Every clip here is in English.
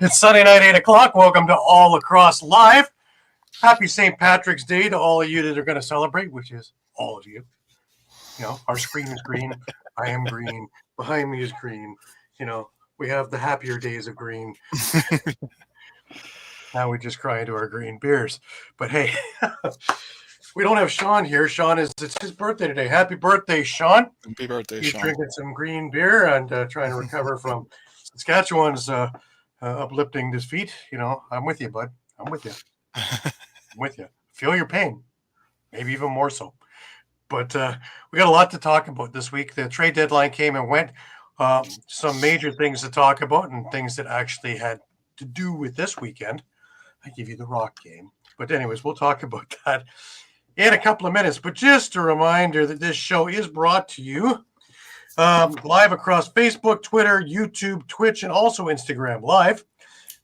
It's Sunday night, 8 o'clock. Welcome to All Lacrosse Live. Happy St. Patrick's Day to all of you that are going to celebrate, which is all of you. You know, our screen is green. I am green. Behind me is green. You know, we have the happier days of green. Now we just cry into our green beers. But hey, we don't have Shawn here. Shawn it's his birthday today. Happy birthday, Shawn. Happy birthday, He's Shawn. drinking some green beer and trying to recover from Saskatchewan's uplifting defeat. You know, I'm with you, bud. I'm with you. I'm with you. Feel your pain, maybe even more so. But we got a lot to talk about this week. The trade deadline came and went. Some major things to talk about and things that actually had to do with this weekend. I give you the Rock game. But anyways, we'll talk about that in a couple of minutes. But just a reminder that this show is brought to you live across Facebook, Twitter, YouTube, Twitch, and also Instagram Live.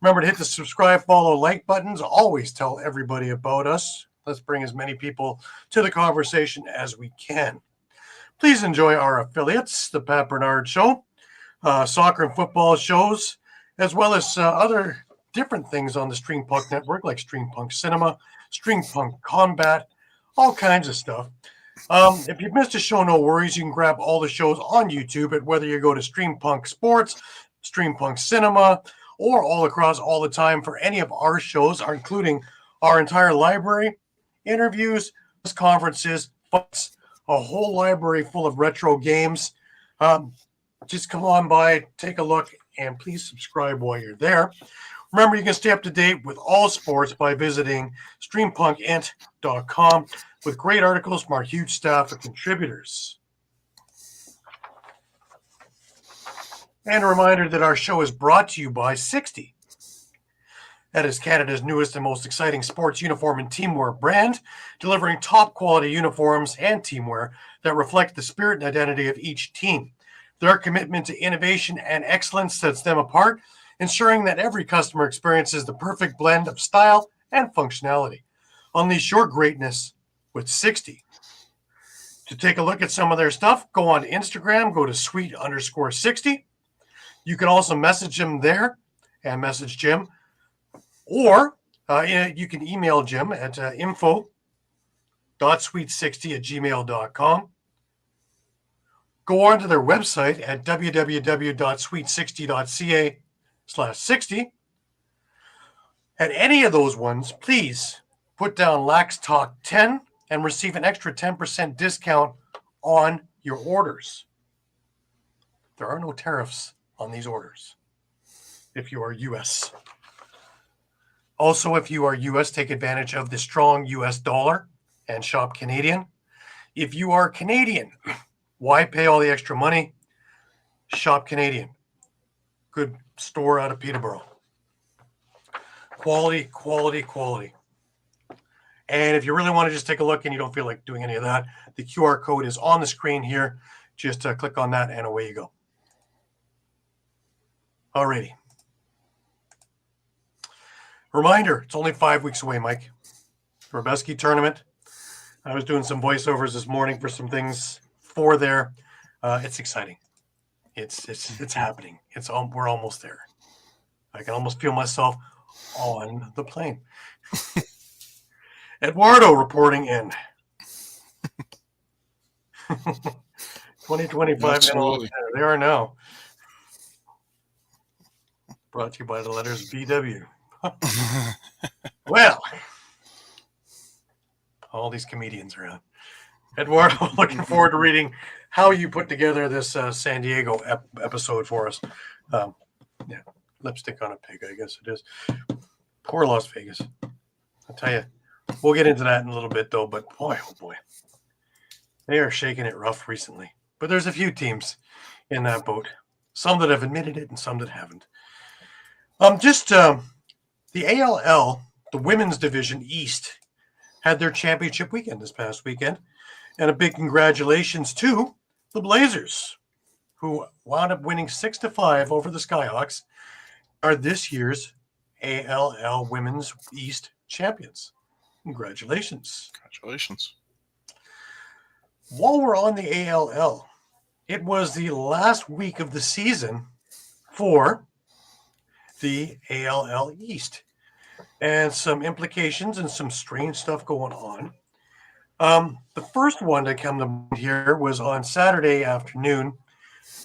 Remember to hit the subscribe, follow, like buttons. Always tell everybody about us. Let's bring as many people to the conversation as we can. Please enjoy our affiliates, the Pat Bernard Show, soccer and football shows, as well as other different things on the Streampunk Network, like Streampunk Cinema, Streampunk Combat, all kinds of stuff. If you've missed a show, no worries. You can grab all the shows on YouTube, at whether you go to Streampunk Sports, Streampunk Cinema, or All Across All the Time for any of our shows, including our entire library, interviews, conferences, fights, a whole library full of retro games. Just come on by, take a look, and please subscribe while you're there. Remember, you can stay up to date with all sports by visiting streampunkentertainment.com with great articles from our huge staff of contributors. And a reminder that our show is brought to you by 60. That is Canada's newest and most exciting sports uniform and teamwear brand, delivering top quality uniforms and teamwear that reflect the spirit and identity of each team. Their commitment to innovation and excellence sets them apart, ensuring that every customer experiences the perfect blend of style and functionality. Unleash your greatness with 60. To take a look at some of their stuff, go on Instagram, go to sweet_60. You can also message him there and message Jim. Or you can email Jim at info.sweet60@gmail.com. Go on to their website at www.sweet60.ca/60. At any of those ones, please put down Lax Talk 10 and receive an extra 10% discount on your orders. There are no tariffs on these orders if you are U.S. Also, if you are U.S., take advantage of the strong U.S. dollar and shop Canadian. If you are Canadian, why pay all the extra money? Shop Canadian. Good store out of Peterborough. Quality, quality, quality. And if you really want to just take a look and you don't feel like doing any of that, the QR code is on the screen here. Just click on that and away you go. Alrighty. Reminder, it's only 5 weeks away, Mike. Robeski tournament. I was doing some voiceovers this morning for some things for there. It's exciting. It's happening. We're almost there. I can almost feel myself on the plane. Eduardo reporting in. 2025 NLL. They are now. Brought to you by the letters BW. Well, all these comedians around. Eduardo, looking forward to reading how you put together this San Diego episode for us. Yeah, lipstick on a pig, I guess it is. Poor Las Vegas. I'll tell you, we'll get into that in a little bit, though. But boy, oh boy, they are shaking it rough recently. But there's a few teams in that boat. Some that have admitted it and some that haven't. The ALL, the Women's Division East, had their championship weekend this past weekend. And a big congratulations to the Blazers, who wound up winning 6-5 over the Skyhawks, are this year's ALL Women's East champions. Congratulations. Congratulations. While we're on the ALL, it was the last week of the season for the ALL East. And some implications and some strange stuff going on. The first one to come to mind here was on Saturday afternoon,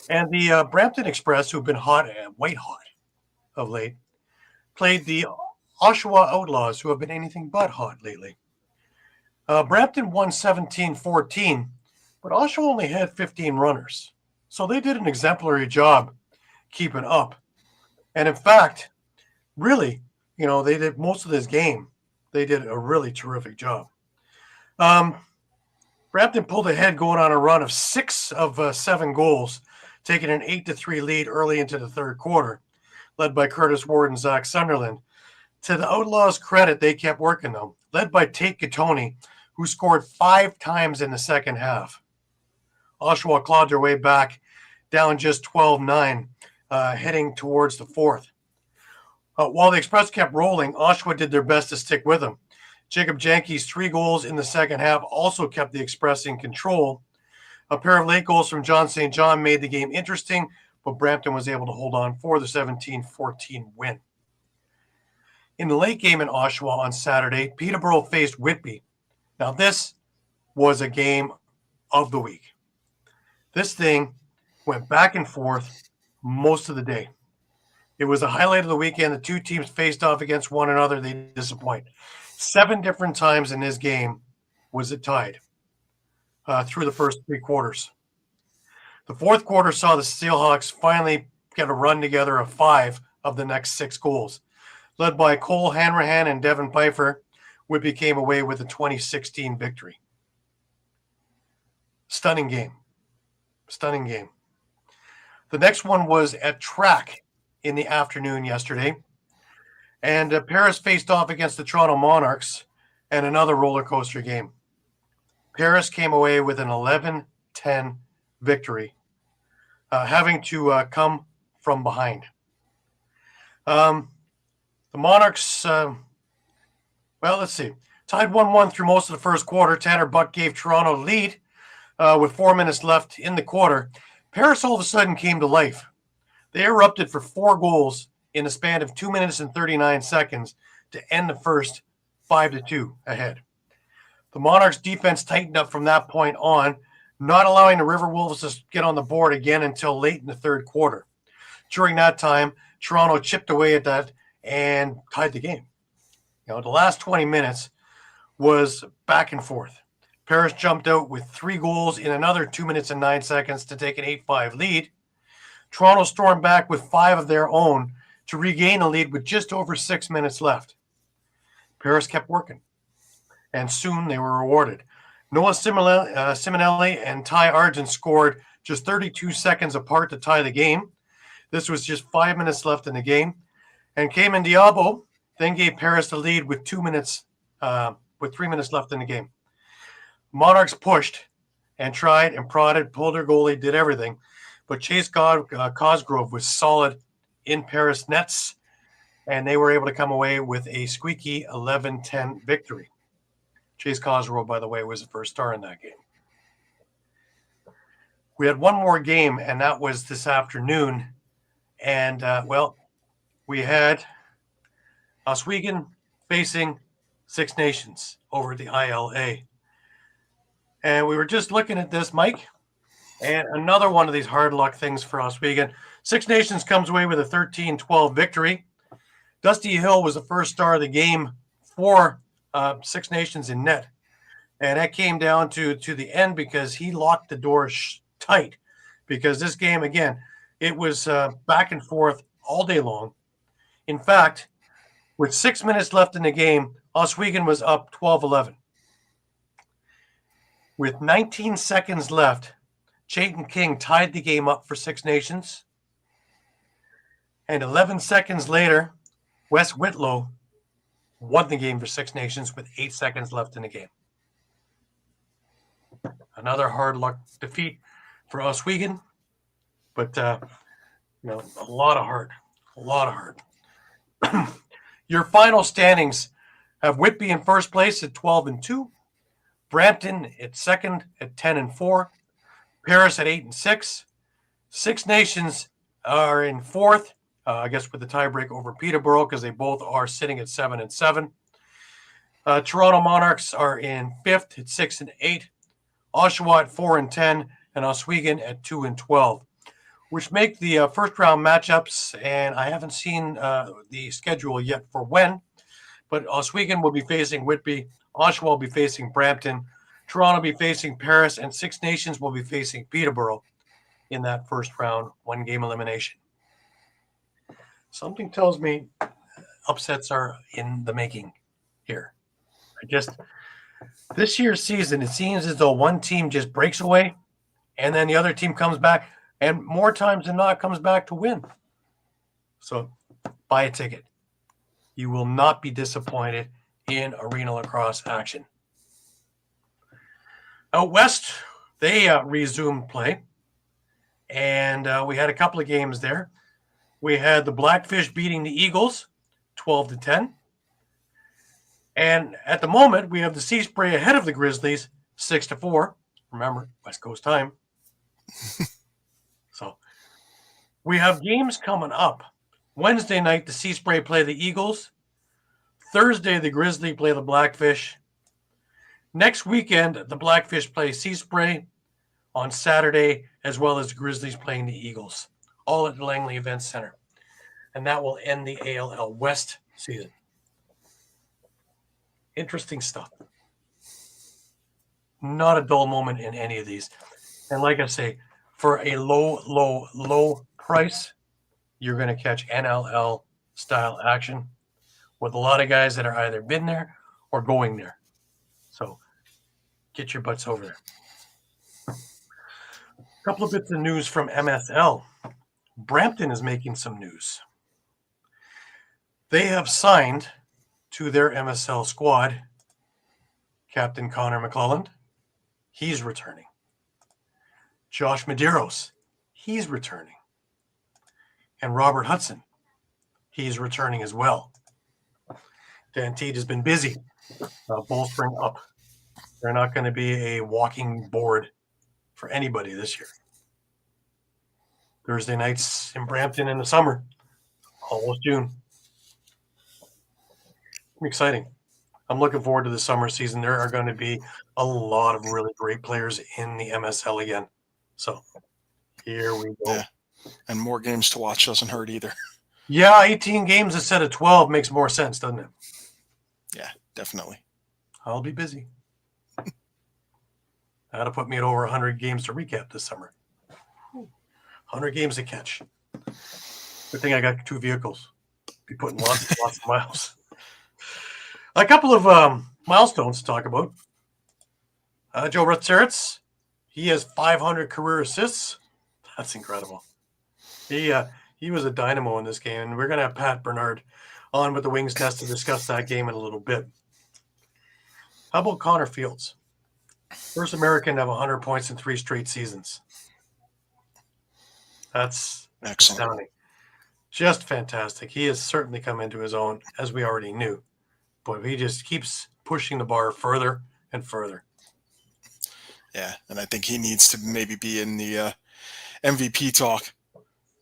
and the Brampton Express, who've been white hot of late, played the Oshawa Outlaws, who have been anything but hot lately. Brampton won 17-14, but Oshawa only had 15 runners. So they did an exemplary job keeping up. And in fact, really, they did most of this game. They did a really terrific job. Brampton pulled ahead going on a run of 6 of 7 goals, taking an 8-3 lead early into the third quarter, led by Curtis Ward and Zach Sunderland. To the Outlaws' credit, they kept working, though, led by Tate Gattoni, who scored 5 times in the second half. Oshawa clawed their way back, down just 12-9, heading towards the fourth. While the Express kept rolling, Oshawa did their best to stick with them. Jacob Janke's 3 goals in the second half also kept the Express in control. A pair of late goals from John St. John made the game interesting, but Brampton was able to hold on for the 17-14 win. In the late game in Oshawa on Saturday, Peterborough faced Whitby. Now, this was a game of the week. This thing went back and forth most of the day. It was a highlight of the weekend. The two teams faced off against one another. They disappoint. 7 different times in this game was it tied through the first 3 quarters. The fourth quarter saw the Steelhawks finally get a run together of 5 of the next 6 goals. Led by Cole Hanrahan and Devin Pfeiffer, Whitby came away with a 2016 victory. Stunning game. Stunning game. The next one was at track in the afternoon yesterday. And Paris faced off against the Toronto Monarchs and another roller coaster game. Paris came away with an 11-10 victory, having to come from behind. The Monarchs, let's see, tied 1-1 through most of the first quarter. Tanner Buck gave Toronto the lead with 4 minutes left in the quarter. Paris all of a sudden came to life. They erupted for 4 goals in a span of 2 minutes and 39 seconds to end the first 5-2 ahead. The Monarchs' defense tightened up from that point on, not allowing the River Wolves to get on the board again until late in the third quarter. During that time, Toronto chipped away at that and tied the game. The last 20 minutes was back and forth. Paris jumped out with 3 goals in another 2 minutes and 9 seconds to take an 8-5 lead. Toronto stormed back with 5 of their own to regain a lead with just over 6 minutes left. Paris kept working, and soon they were rewarded. Noah Simonelli and Ty Argent scored just 32 seconds apart to tie the game. This was just 5 minutes left in the game, and Cayman Diabo then gave Paris the lead with 2 minutes, with 3 minutes left in the game. Monarchs pushed and tried and prodded, pulled their goalie, did everything, but Chase Cosgrove was solid in Paris nets, and they were able to come away with a squeaky 11-10 victory. Chase Cosgrove, by the way, was the first star in that game. We had one more game, and that was this afternoon. And, we had Oswego facing Six Nations over at the ILA. And we were just looking at this, Mike, and another one of these hard luck things for Oswego. Six Nations comes away with a 13-12 victory. Dusty Hill was the first star of the game for Six Nations in net. And that came down to the end because he locked the door tight. Because this game, again, it was back and forth all day long. In fact, with 6 minutes left in the game, Oswego was up 12-11. With 19 seconds left, Chayton King tied the game up for Six Nations. And 11 seconds later, Wes Whitlow won the game for Six Nations with 8 seconds left in the game. Another hard luck defeat for Oswego, but a lot of heart. Your final standings have Whitby in first place at 12-2, Brampton at second at 10-4, Paris at 8-6. Six Nations are in fourth I guess with the tiebreak over Peterborough because they both are sitting at 7-7. Toronto Monarchs are in 5th at 6-8. Oshawa at 4-10, and Oswego at 2-12, which make the first round matchups. And I haven't seen the schedule yet for when, but Oswego will be facing Whitby, Oshawa will be facing Brampton, Toronto will be facing Paris, and Six Nations will be facing Peterborough in that first round, one game elimination. Something tells me upsets are in the making here. This year's season, it seems as though one team just breaks away and then the other team comes back, and more times than not comes back to win. So buy a ticket. You will not be disappointed in arena lacrosse action. Out west, they resumed play, and we had a couple of games there. We had the Blackfish beating the Eagles 12-10. And at the moment, we have the Sea Spray ahead of the Grizzlies 6-4. Remember, West Coast time. So we have games coming up. Wednesday night, the Sea Spray play the Eagles. Thursday, the Grizzlies play the Blackfish. Next weekend, the Blackfish play Sea Spray on Saturday, as well as the Grizzlies playing the Eagles, all at the Langley Events Center. And that will end the ALL West season. Interesting stuff. Not a dull moment in any of these. And like I say, for a low price, you're going to catch NLL style action with a lot of guys that are either been there or going there. So get your butts over there. A couple of bits of news from MSL. Brampton is making some news. They have signed to their MSL squad Captain Connor McClelland. He's returning. Josh Medeiros, he's returning. And Robert Hudson, he's returning as well. Dan Teed has been busy bolstering up. They're not going to be a walking board for anybody this year. Thursday nights in Brampton in the summer, almost June. Exciting. I'm looking forward to the summer season. There are going to be a lot of really great players in the MSL again. So here we go. Yeah. And more games to watch doesn't hurt either. Yeah, 18 games instead of 12 makes more sense, doesn't it? Yeah, definitely. I'll be busy. That'll put me at over 100 games to recap this summer. 100 games to catch. Good thing I got 2 vehicles. Be putting lots of miles. A couple of milestones to talk about. Joe Ratzeritz, he has 500 career assists. That's incredible. He was a dynamo in this game, and we're going to have Pat Bernard on with the Wings Nest to discuss that game in a little bit. How about Connor Fields? First American to have 100 points in 3 straight seasons. That's excellent. Astounding. Just fantastic. He has certainly come into his own, as we already knew. But he just keeps pushing the bar further and further. Yeah, and I think he needs to maybe be in the MVP talk.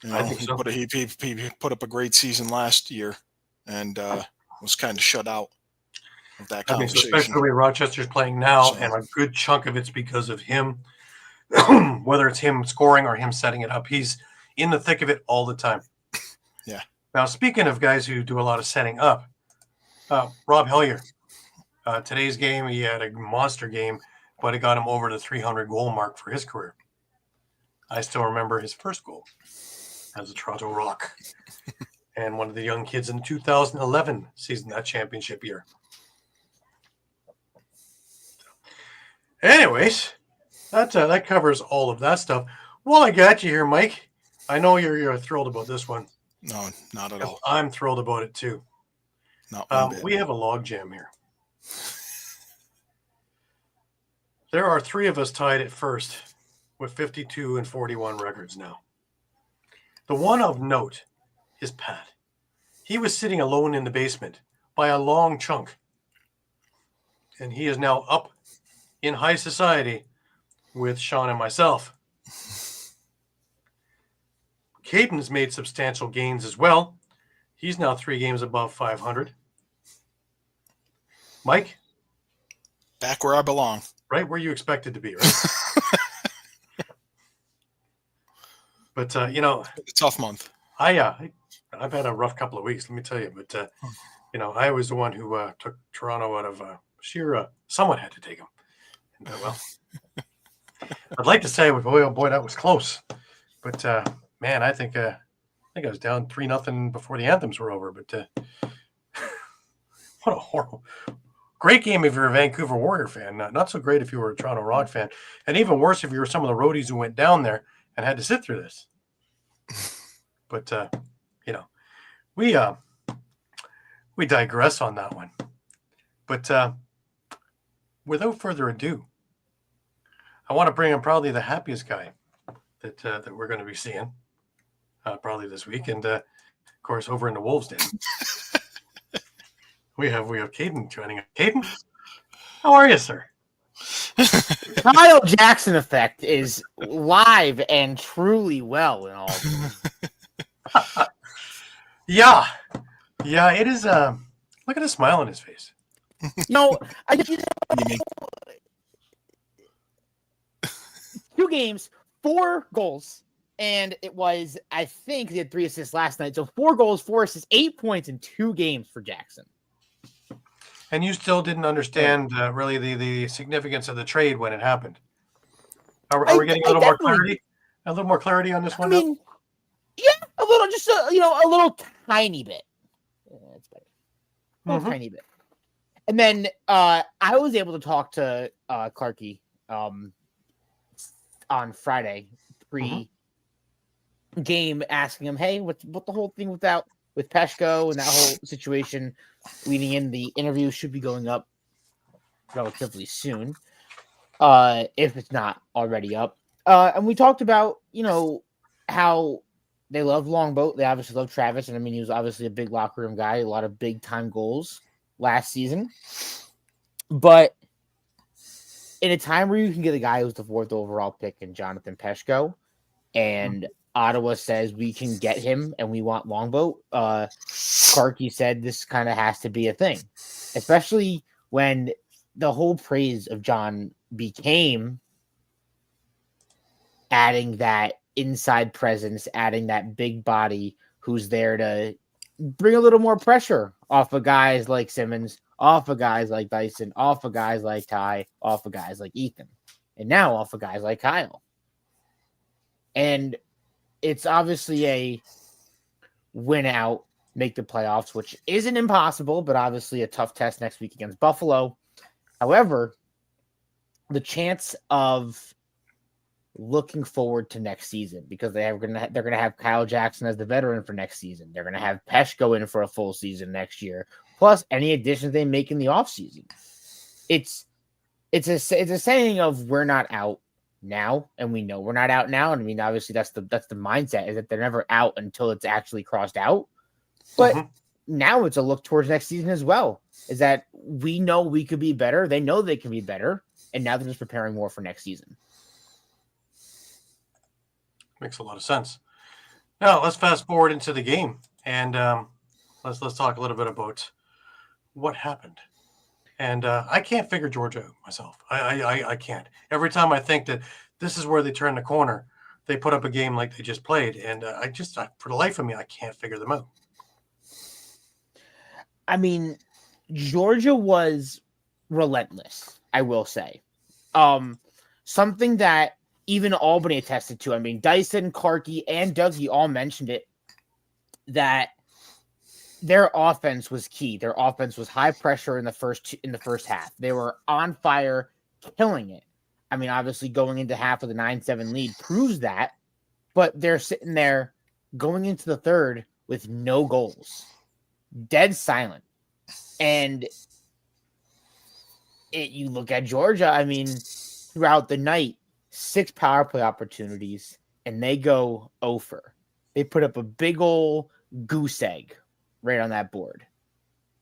You know, I think so. He put up a great season last year and was kind of shut out of that conversation. Especially the way Rochester's playing now, and a good chunk of it's because of him. Whether it's him scoring or him setting it up, he's in the thick of it all the time. Yeah. Now, speaking of guys who do a lot of setting up, Rob Hellier, today's game, he had a monster game, but it got him over the 300 goal mark for his career. I still remember his first goal as a Toronto Rock and one of the young kids in the 2011 season, that championship year. Anyways, that covers all of that stuff. Well, I got you here, Mike. I know you're thrilled about this one. No, not at all. I'm thrilled about it too. We have a log jam here. There are 3 of us tied at first with 52 and 41 records now. The one of note is Pat. He was sitting alone in the basement by a long chunk. And he is now up in high society with Shawn and myself. Caden's made substantial gains as well. He's now 3 games above 500. Mike? Back where I belong. Right where you expected to be, right? But, It's a tough month. I've had a rough couple of weeks, let me tell you. But, I was the one who took Toronto out of sheer someone had to take them. And, I'd like to say, boy, oh boy, that was close. But, man, I think I was down 3-0 before the anthems were over. But what a horrible, great game if you're a Vancouver Warrior fan. Not so great if you were a Toronto Rock fan. And even worse if you were some of the roadies who went down there and had to sit through this. But, we digress on that one. But without further ado, I want to bring in probably the happiest guy that we're going to be seeing probably this week. And, of course, over in the Wolves Den, we have Caden joining us. Caden, how are you, sir? Kyle Jackson effect is live and truly well in all. Yeah, it is. Look at the smile on his face. I just 2 games, 4 goals, and it was, I think, he had 3 assists last night. So 4 goals, 4 assists, 8 points in 2 games for Jackson. And you still didn't understand really the significance of the trade when it happened. Are we getting a little more clarity? A little more clarity on this one? I mean, yeah, a little, just a little tiny bit. That's better. A little tiny bit. And then I was able to talk to Clarky on Friday pre-game, asking him, "Hey, what the whole thing with Peshko and that whole situation leading in the interview should be going up relatively soon, if it's not already up." And we talked about, how they love Longboat. They obviously love Travis. And I mean, he was obviously a big locker room guy, a lot of big time goals last season. But in a time where you can get a guy who's the 4th overall pick in Jonathan Peshko, and Ottawa says we can get him and we want Longboat, Clarky said this kind of has to be a thing, especially when the whole praise of John became adding that inside presence, adding that big body who's there to bring a little more pressure off of guys like Simmons, off of guys like Dyson, off of guys like Ty, off of guys like Ethan, and now off of guys like Kyle. And it's obviously a win out, make the playoffs, which isn't impossible, but obviously a tough test next week against Buffalo. However, the chance of looking forward to next season, because they're gonna have Kyle Jackson as the veteran for next season. They're gonna have Peshko in for a full season next year, plus any additions they make in the offseason. It's a saying of we're not out now, and we know we're not out now. And I mean, obviously that's the mindset, is that they're never out until it's actually crossed out. But now it's a look towards next season as well, is that we know we could be better. They know they can be better, and now they're just preparing more for next season. Makes a lot of sense. Now let's fast forward into the game, and let's talk a little bit about what happened. And I can't figure Georgia out myself. I can't. Every time I think that this is where they turn the corner, they put up a game like they just played, and for the life of me, I can't figure them out. I mean, Georgia was relentless, I will say. Something that even Albany attested to. I mean, Dyson, Clarky, and Dougie all mentioned it, that their offense was key. Their offense was high pressure in the first half. They were on fire, killing it. I mean, obviously going into half of the 9-7 lead proves that, but they're sitting there going into the third with no goals, dead silent. And you look at Georgia, I mean, throughout the night, 6 power play opportunities, and they go over. They put up a big old goose egg right on that board.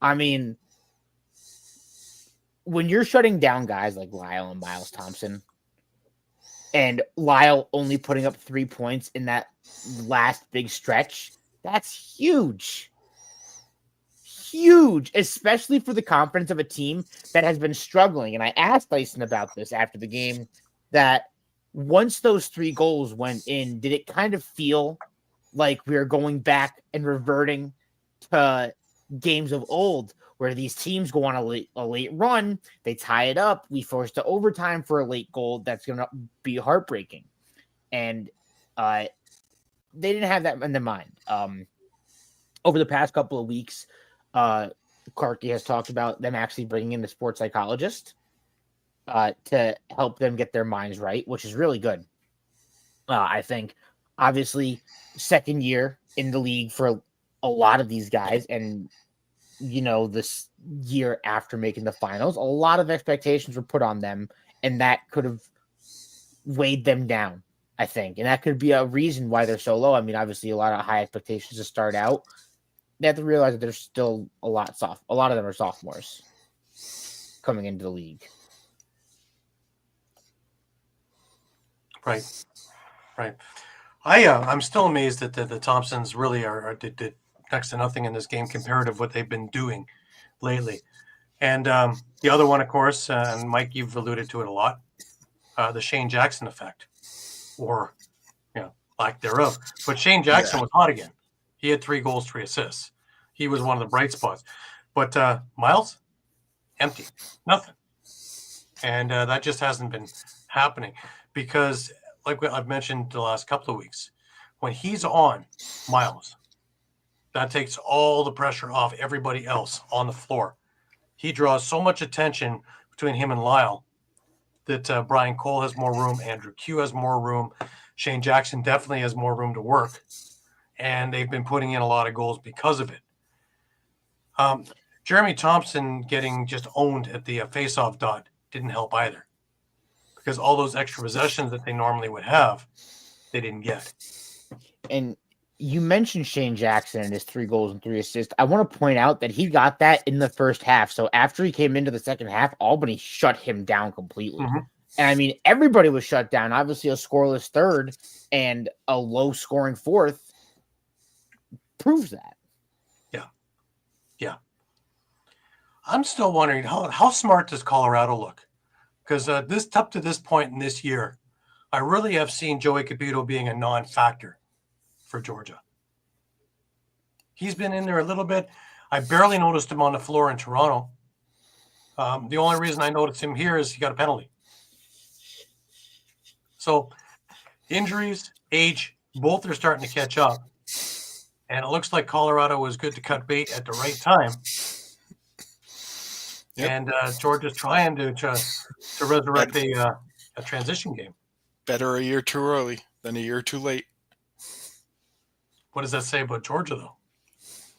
I mean, when you're shutting down guys like Lyle and Miles Thompson, and Lyle only putting up 3 points in that last big stretch, that's huge. Huge, especially for the confidence of a team that has been struggling. And I asked Dyson about this after the game, that once those 3 goals went in, did it kind of feel like we were going back and reverting to games of old, where these teams go on a late run, they tie it up, we force to overtime for a late goal that's going to be heartbreaking. And they didn't have that in their mind. Over the past couple of weeks, Clarky has talked about them actually bringing in the sports psychologist to help them get their minds right, which is really good. I think, obviously, second year in the league for a lot of these guys, and this year after making the finals, a lot of expectations were put on them, and that could have weighed them down, I think. And that could be a reason why they're so low. I mean, obviously, a lot of high expectations to start out. They have to realize that there's still a lot soft. A lot of them are sophomores coming into the league. Right. I'm still amazed that the Thompsons really did next to nothing in this game comparative to what they've been doing lately. And the other one, of course, and Mike, you've alluded to it a lot, the Shane Jackson effect, or lack thereof. But Shane Jackson was hot again. He had 3 goals, 3 assists. He was one of the bright spots. But Miles, empty, nothing. And that just hasn't been happening because, like I've mentioned the last couple of weeks, when he's on, Miles, that takes all the pressure off everybody else on the floor. He draws so much attention between him and Lyle that Brian Cole has more room, Andrew Q has more room, Shane Jackson definitely has more room to work, and they've been putting in a lot of goals because of it. Jeremy Thompson getting just owned at the face-off dot didn't help either, because all those extra possessions that they normally would have, they didn't get. And you mentioned Shane Jackson and his 3 goals and 3 assists. I want to point out that he got that in the first half. So after he came into the second half, Albany shut him down completely. Mm-hmm. And I mean, everybody was shut down. Obviously, a scoreless third and a low-scoring fourth proves that. Yeah. I'm still wondering how smart does Colorado look? Because up to this point in this year, I really have seen Joey Capito being a non-factor for Georgia. He's been in there a little bit. I barely noticed him on the floor in Toronto. The only reason I noticed him here is he got a penalty. So injuries, age, both are starting to catch up. And it looks like Colorado was good to cut bait at the right time. Yep. And Georgia's trying to resurrect a transition game. Better a year too early than a year too late. What does that say about Georgia, though?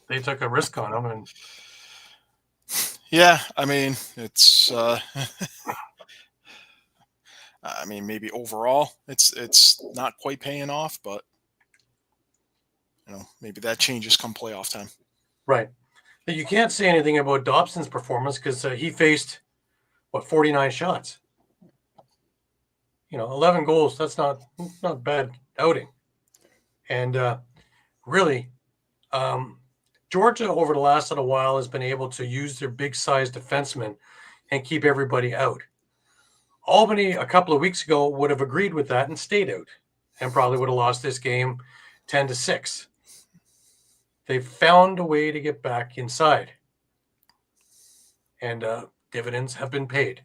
They took a risk on them, and yeah, I mean, it's. I mean, maybe overall, it's not quite paying off, but maybe that changes come playoff time. Right. You can't say anything about Dobson's performance because he faced 49 shots. 11 goals. That's not a bad outing. And really, Georgia over the last little while has been able to use their big-sized defensemen and keep everybody out. Albany a couple of weeks ago would have agreed with that and stayed out, and probably would have lost this game 10-6. They've found a way to get back inside, and dividends have been paid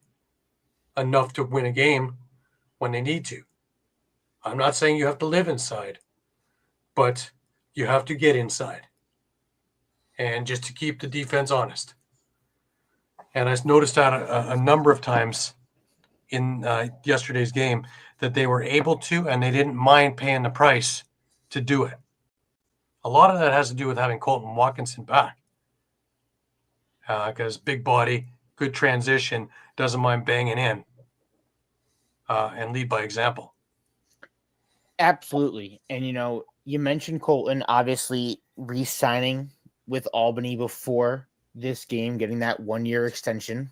enough to win a game when they need to. I'm not saying you have to live inside, but you have to get inside, and just to keep the defense honest. And I noticed that a number of times in yesterday's game that they were able to, and they didn't mind paying the price to do it. A lot of that has to do with having Colton Watkinson back, because big body, good transition, doesn't mind banging in and lead by example. Absolutely. And, you mentioned Colton obviously re-signing with Albany before this game, getting that 1-year extension,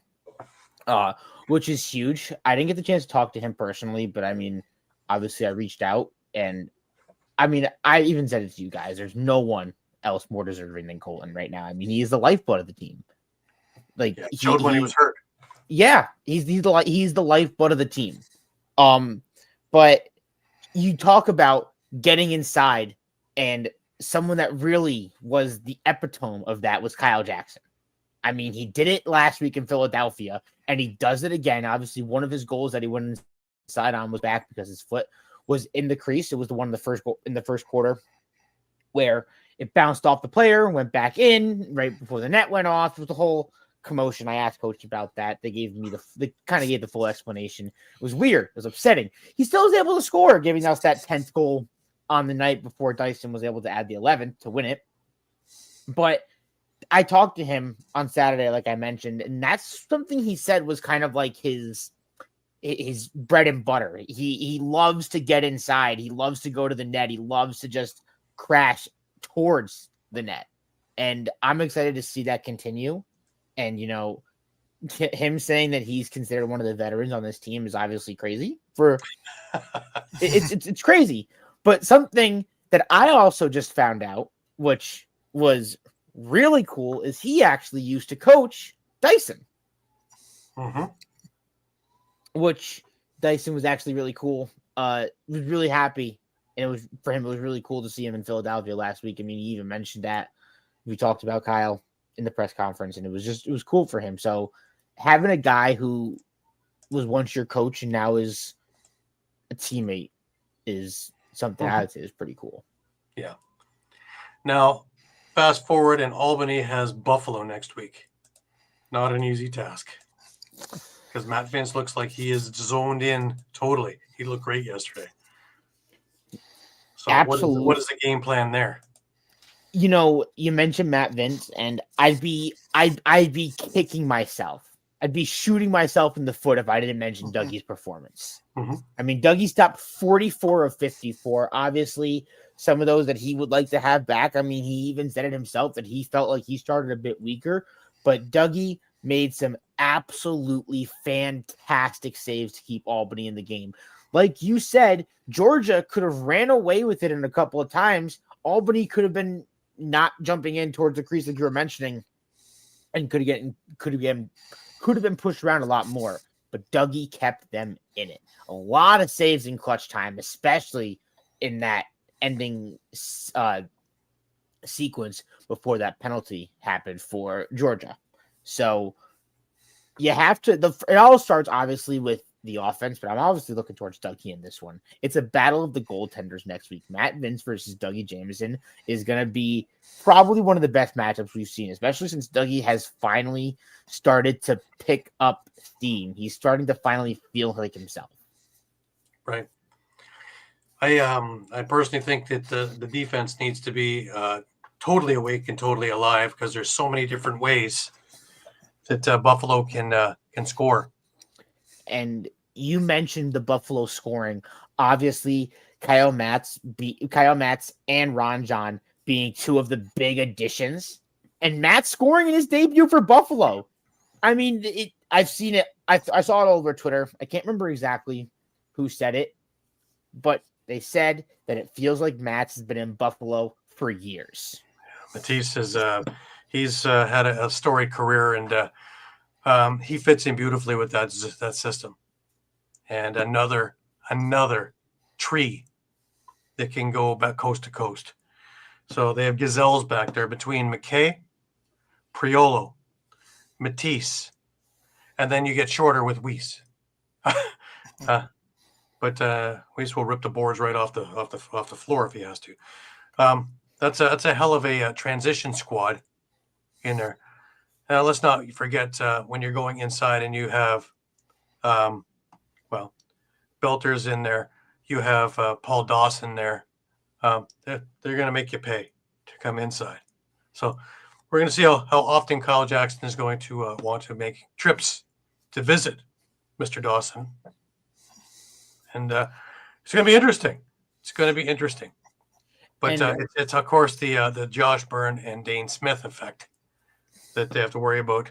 which is huge. I didn't get the chance to talk to him personally, but I mean, obviously I reached out, and I mean, I even said it to you guys. There's no one else more deserving than Colton right now. I mean, he is the lifeblood of the team. Like Yeah, showed when he was hurt. Yeah, he's the lifeblood of the team. But you talk about getting inside, and someone that really was the epitome of that was Kyle Jackson. I mean, he did it last week in Philadelphia, and he does it again. Obviously, one of his goals that he went inside on was back because his foot was in the crease. It was the one in the first goal in the first quarter where it bounced off the player, went back in right before the net went off. It was the whole commotion. I asked coach about that. They gave me they kind of gave the full explanation. It was weird. It was upsetting. He still was able to score, giving us that 10th goal on the night before Dyson was able to add the 11th to win it. But I talked to him on Saturday, like I mentioned, and that's something he said was kind of like his bread and butter. He loves to get inside. He loves to go to the net. He loves to just crash towards the net. And I'm excited to see that continue. And, you know, him saying that he's considered one of the veterans on this team is obviously crazy. It's crazy. But something that I also just found out, which was really cool, is he actually used to coach Dyson. Mm-hmm. Which Dyson was actually really cool. Was really happy. And it was for him, it was really cool to see him in Philadelphia last week. I mean, he even mentioned that. We talked about Kyle in the press conference, and it was cool for him. So having a guy who was once your coach and now is a teammate is something I would say is pretty cool. Yeah. Now, fast forward, and Albany has Buffalo next week. Not an easy task. Because Matt Vince looks like he is zoned in totally. He looked great yesterday. So Absolutely. What is the game plan there? You know, you mentioned Matt Vince, and I'd be kicking myself. I'd be shooting myself in the foot if I didn't mention Dougie's performance. Mm-hmm. I mean, Dougie stopped 44 of 54. Obviously, some of those that he would like to have back. I mean, he even said it himself that he felt like he started a bit weaker, but Dougie made some absolutely fantastic saves to keep Albany in the game. Like you said, Georgia could have ran away with it in a couple of times. Albany could have been not jumping in towards the crease like you were mentioning, and could have been pushed around a lot more. But Dougie kept them in it. A lot of saves in clutch time, especially in that ending sequence before that penalty happened for Georgia. So you have to. It all starts obviously with the offense, but I'm obviously looking towards Dougie in this one. It's a battle of the goaltenders next week. Matt Vince versus Dougie Jameson is going to be probably one of the best matchups we've seen, especially since Dougie has finally started to pick up steam. He's starting to finally feel like himself. Right. I personally think that the defense needs to be totally awake and totally alive, because there's so many different ways that Buffalo can score. And you mentioned the Buffalo scoring. Obviously, Kyle Matz and Ron John being two of the big additions, and Matt scoring in his debut for Buffalo. I mean, I've seen it. I saw it all over Twitter. I can't remember exactly who said it, but they said that it feels like Matz has been in Buffalo for years. Matisse he's had a storied career, and he fits in beautifully with that system. And another tree that can go back coast to coast. So they have gazelles back there between McKay, Priolo, Matisse, and then you get shorter with Weiss. But Weiss will rip the boards right off the floor if he has to. That's a hell of a transition squad in there. Now let's not forget when you're going inside and you have, Belters in there. You have Paul Dawson there. They're going to make you pay to come inside. So we're going to see how often Kyle Jackson is going to want to make trips to visit Mr. Dawson. And it's going to be interesting. But it's of course the Josh Byrne and Dane Smith effect that they have to worry about.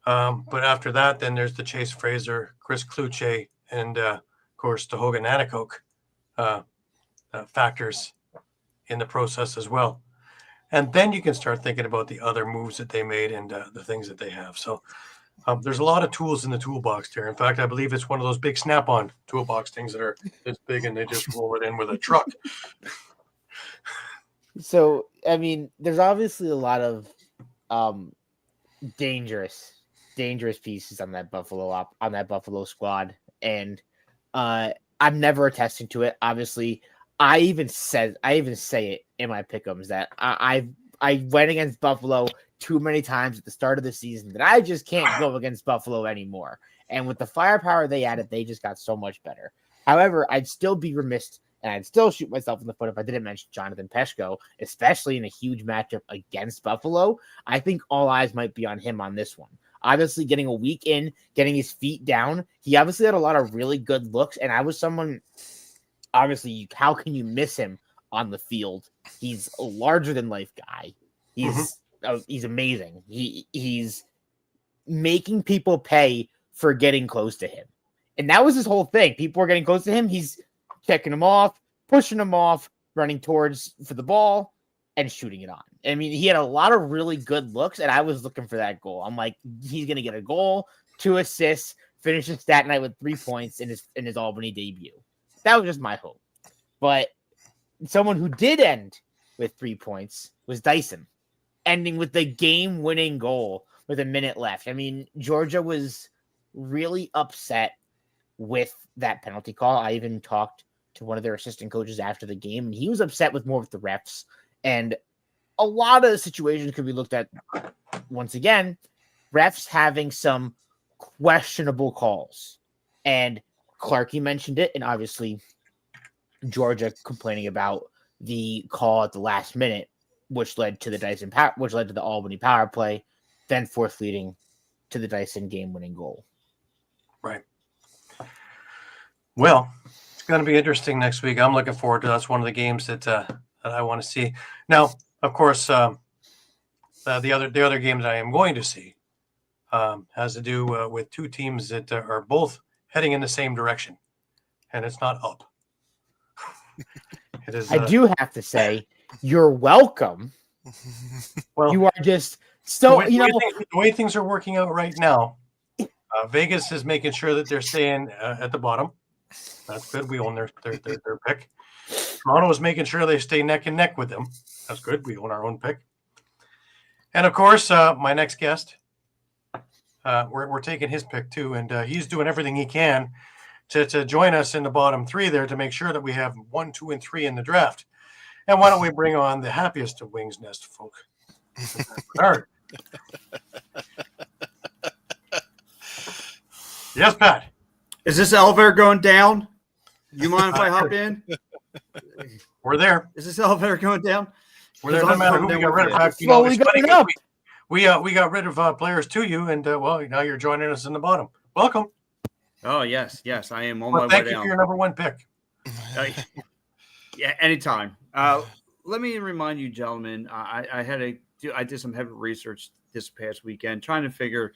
But after that, then there's the Chase Fraser, Chris Kluche, and of course the Hogan Nanakok factors in the process as well. And then you can start thinking about the other moves that they made and the things that they have. So there's a lot of tools in the toolbox there. In fact, I believe it's one of those big Snap-on toolbox things that are this big and they just roll it in with a truck. So, I mean, there's obviously a lot of dangerous pieces on that Buffalo squad, and I'm never attesting to it. Obviously, I even say it in my pick'ems that I went against Buffalo too many times at the start of the season that I just can't go against Buffalo anymore. And with the firepower they added, they just got so much better. However, I'd still be remiss and I'd still shoot myself in the foot if I didn't mention Jonathan Peshko, especially in a huge matchup against Buffalo. I think all eyes might be on him on this one. Obviously, getting a week in, getting his feet down, he obviously had a lot of really good looks, and I was someone. Obviously, how can you miss him on the field? He's a larger than life guy. He's amazing. He's making people pay for getting close to him, and that was his whole thing. People were getting close to him. He's checking them off, pushing them off, running towards for the ball, and shooting it on. I mean, he had a lot of really good looks, and I was looking for that goal. I'm like, he's gonna get a goal, 2 assists, finish the stat night with 3 points in his Albany debut. That was just my hope. But someone who did end with 3 points was Dyson, ending with the game-winning goal with a minute left. I mean, Georgia was really upset with that penalty call. I even talked to one of their assistant coaches after the game, and he was upset with the refs. And a lot of situations could be looked at, once again, refs having some questionable calls. And Clarkey mentioned it, and obviously Georgia complaining about the call at the last minute, which led to the Albany power play, then fourth leading to the Dyson game-winning goal. Right. Well, it's going to be interesting next week. I'm looking forward to. That's one of the games that I want to see. Now, of course, the other games I am going to see has to do with two teams that are both heading in the same direction, and it's not up. It is. I do have to say, you're welcome. Well, you are just so the way things are working out right now. Vegas is making sure that they're staying at the bottom. That's good. We own their pick. Toronto is making sure they stay neck and neck with them. That's good. We own our own pick. And of course, my next guest, we're taking his pick too, and he's doing everything he can to join us in the bottom three there to make sure that we have 1, 2, and 3 in the draft. And why don't we bring on the happiest of Wings Nest folk? Bernard. Yes, Pat. Is this elevator going down? You mind if I hop in? We're there. Is this elevator going down? We're there. No matter who we got rid of. Slowly going up. We got rid of players to you, and now you're joining us in the bottom. Welcome. Oh yes, I am on my way down. Thank you for your number one pick. Yeah, anytime. Let me remind you, gentlemen. I did some heavy research this past weekend, trying to figure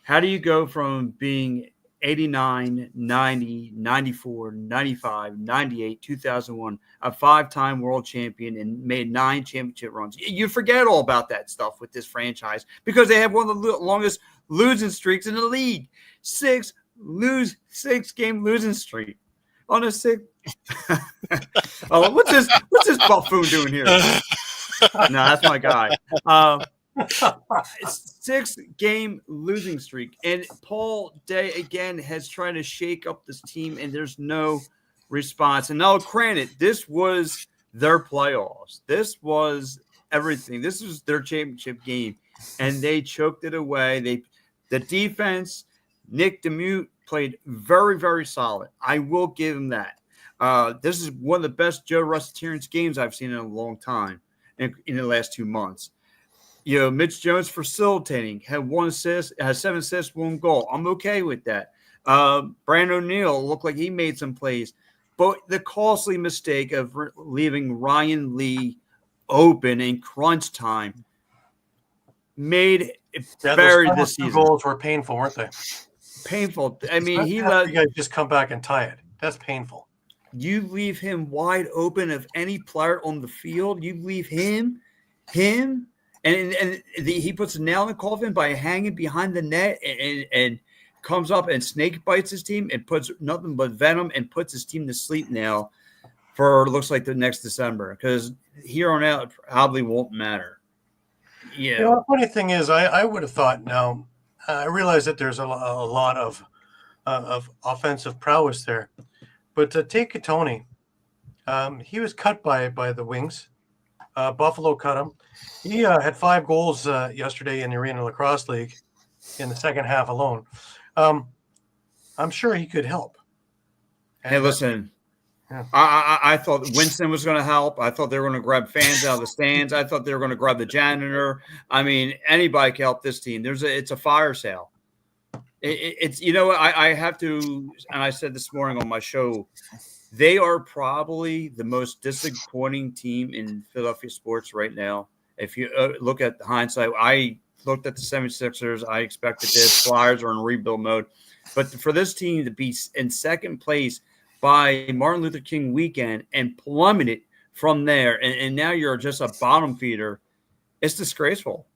how do you go from being 89, 90, 94, 95, 98, 2001, a 5-time world champion and made 9 championship runs. You forget all about that stuff with this franchise because they have one of the longest losing streaks in the league. 6-game losing streak on a 6. Oh, what's this buffoon doing here? No, that's my guy. 6-game losing streak, and Paul Day again has tried to shake up this team, and there's no response. And now, granted, this was their playoffs. This was everything. This was their championship game, and they choked it away. The defense, Nick Demute played very, very solid. I will give him that. This is one of the best Joe Russ-Terrence games I've seen in a long time in the last 2 months. Mitch Jones facilitating, had 1 assist, has 7 assists, 1 goal. I'm okay with that. Brandon O'Neill looked like he made some plays. But the costly mistake of leaving Ryan Lee open in crunch time made it buried this season. Goals were painful, weren't they? Painful. I mean, you guys just come back and tie it. That's painful. You leave him wide open of any player on the field. You leave him, and he puts a nail in the coffin by hanging behind the net and comes up and snake bites his team and puts nothing but venom and puts his team to sleep now for looks like the next December, because here on out it probably won't matter. Yeah. You know, the funny thing is, I would have thought. Now, I realize that there's a lot of offensive prowess there, but take Tony. He was cut by the Wings. Buffalo cut him. He had 5 goals yesterday in the Arena Lacrosse League in the second half alone. I'm sure he could help. Hey, listen. Yeah. I thought Winston was going to help. I thought they were going to grab fans out of the stands. I thought they were going to grab the janitor. I mean, anybody can help this team. It's a fire sale. It's you know, I have to, and I said this morning on my show, they are probably the most disappointing team in Philadelphia sports right now. If you look at the hindsight, I looked at the 76ers. I expected this. Flyers are in rebuild mode. But for this team to be in second place by Martin Luther King weekend and plummeted from there, and now you're just a bottom feeder, it's disgraceful.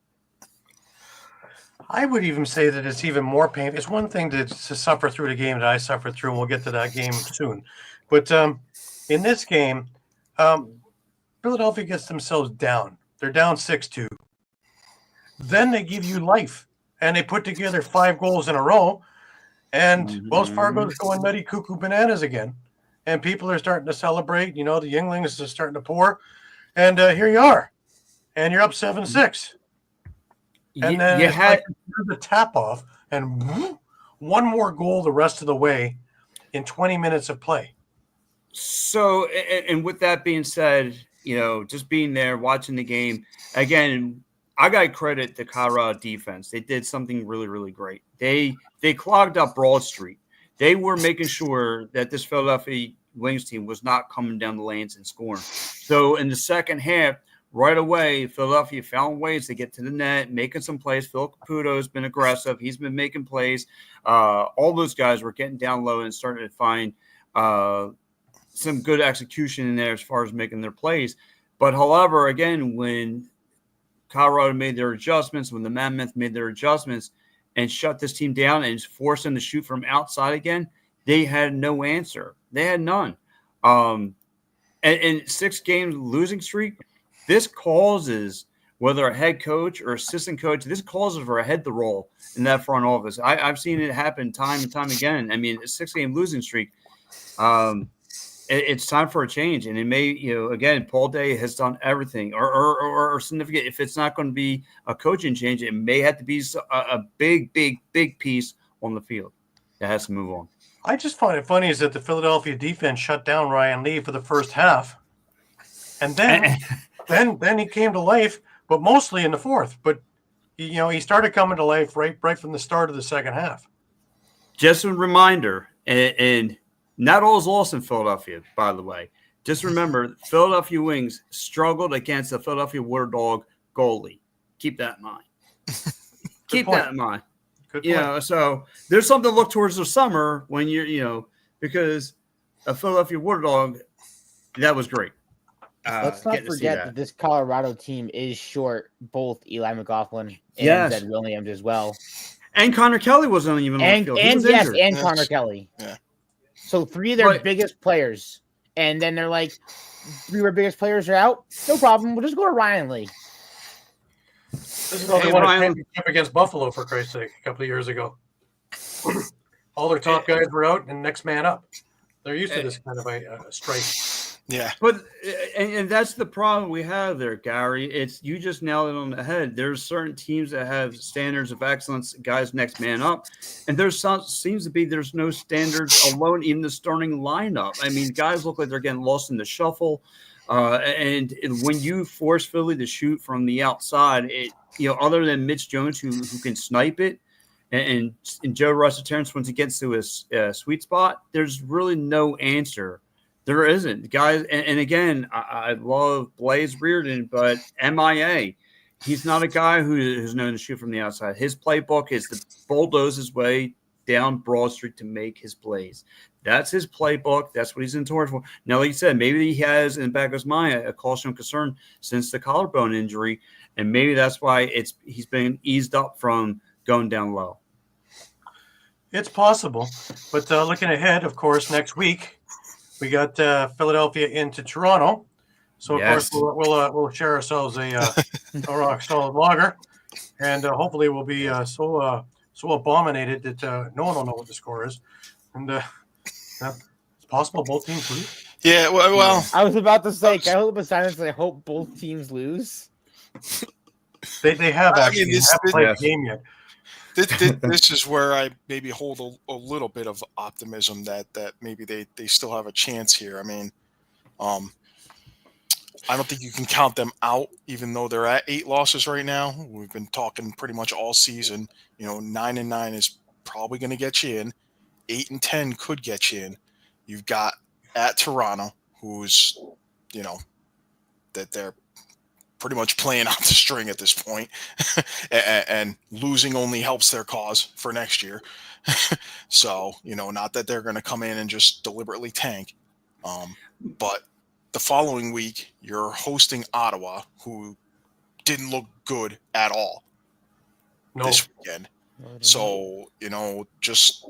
I would even say that it's even more painful. It's one thing to suffer through the game that I suffered through, and we'll get to that game soon. But in this game, Philadelphia gets themselves down. They're down 6-2. Then they give you life, and they put together 5 goals in a row, and Wells Fargo's going nutty cuckoo bananas again. And people are starting to celebrate. You know, the Yinglings are starting to pour. And here you are. And you're up 7-6. And then you had the tap off, and one more goal the rest of the way in 20 minutes of play. So, and with that being said, you know, just being there, watching the game, again, I got to credit the Colorado defense. They did something really, really great. They clogged up Broad Street. They were making sure that this Philadelphia Wings team was not coming down the lanes and scoring. So in the second half, right away, Philadelphia found ways to get to the net, making some plays. Phil Caputo has been aggressive. He's been making plays. All those guys were getting down low and starting to find some good execution in there as far as making their plays. But however, again, when Colorado made their adjustments, when the Mammoth made their adjustments and shut this team down and forced them to shoot from outside again, they had no answer. They had none. And 6 games losing streak, this causes, whether a head coach or assistant coach, this causes for a head to roll in that front office. I've seen it happen time and time again. I mean, a 6-game losing streak, it's time for a change. And it may, you know, again, Paul Day has done everything or significant. If it's not going to be a coaching change, it may have to be a big piece on the field that has to move on. I just find it funny is that the Philadelphia defense shut down Ryan Lee for the first half. And then then he came to life, but mostly in the fourth. But, you know, he started coming to life right from the start of the second half. Just a reminder, and not all is lost in Philadelphia, by the way. Just remember, Philadelphia Wings struggled against the Philadelphia Water Dog goalie. Keep that in mind. Keep that in mind. Good point. You know, so there's something to look towards the summer when you're, you know, because a Philadelphia Water Dog, that was great. Let's not forget that this Colorado team is short both Eli McLaughlin and Zed Williams as well. And Connor Kelly wasn't even on the field. And Connor Kelly. Yeah. So 3 of their biggest players. And then they're like, 3 of our biggest players are out. No problem. We'll just go to Ryan Lee. This is how they won a championship against Buffalo, for Christ's sake, a couple of years ago. All their top guys were out and next man up. They're used to this kind of a strike. Yeah. But and that's the problem we have there, Gary. It's you just nailed it on the head. There's certain teams that have standards of excellence, guys next man up, and there's seems to be there's no standards alone in the starting lineup. I mean, guys look like they're getting lost in the shuffle. And when you force Philly to shoot from the outside, other than Mitch Jones who can snipe it, and Joe Russell Terrence once he gets to his sweet spot, there's really no answer. There isn't, guys. And again, I love Blaze Reardon, but MIA, he's not a guy who's known to shoot from the outside. His playbook is to bulldoze his way down Broad Street to make his plays. That's his playbook. That's what he's in towards for. Now, like you said, maybe he has in the back of his mind a caution concern since the collarbone injury, and maybe that's why he's been eased up from going down low. It's possible, but looking ahead, of course, next week we got Philadelphia into Toronto. So of course we'll share ourselves a rock solid lager, and hopefully we'll be so abominated that no one will know what the score is, and it's possible both teams lose. Yeah, well, I was about to say, can I hold up a sign and say, I hope both teams lose? They have actually haven't played yeah. the game yet. This is where I maybe hold a little bit of optimism that maybe they still have a chance here. I mean, I don't think you can count them out, even though they're at 8 losses right now. We've been talking pretty much all season. 9-9 is probably going to get you in. 8-10 could get you in. You've got at Toronto, who's, that they're pretty much playing out the string at this point, and losing only helps their cause for next year. So, not that they're going to come in and just deliberately tank. But the following week, you're hosting Ottawa, who didn't look good at all this weekend. So, just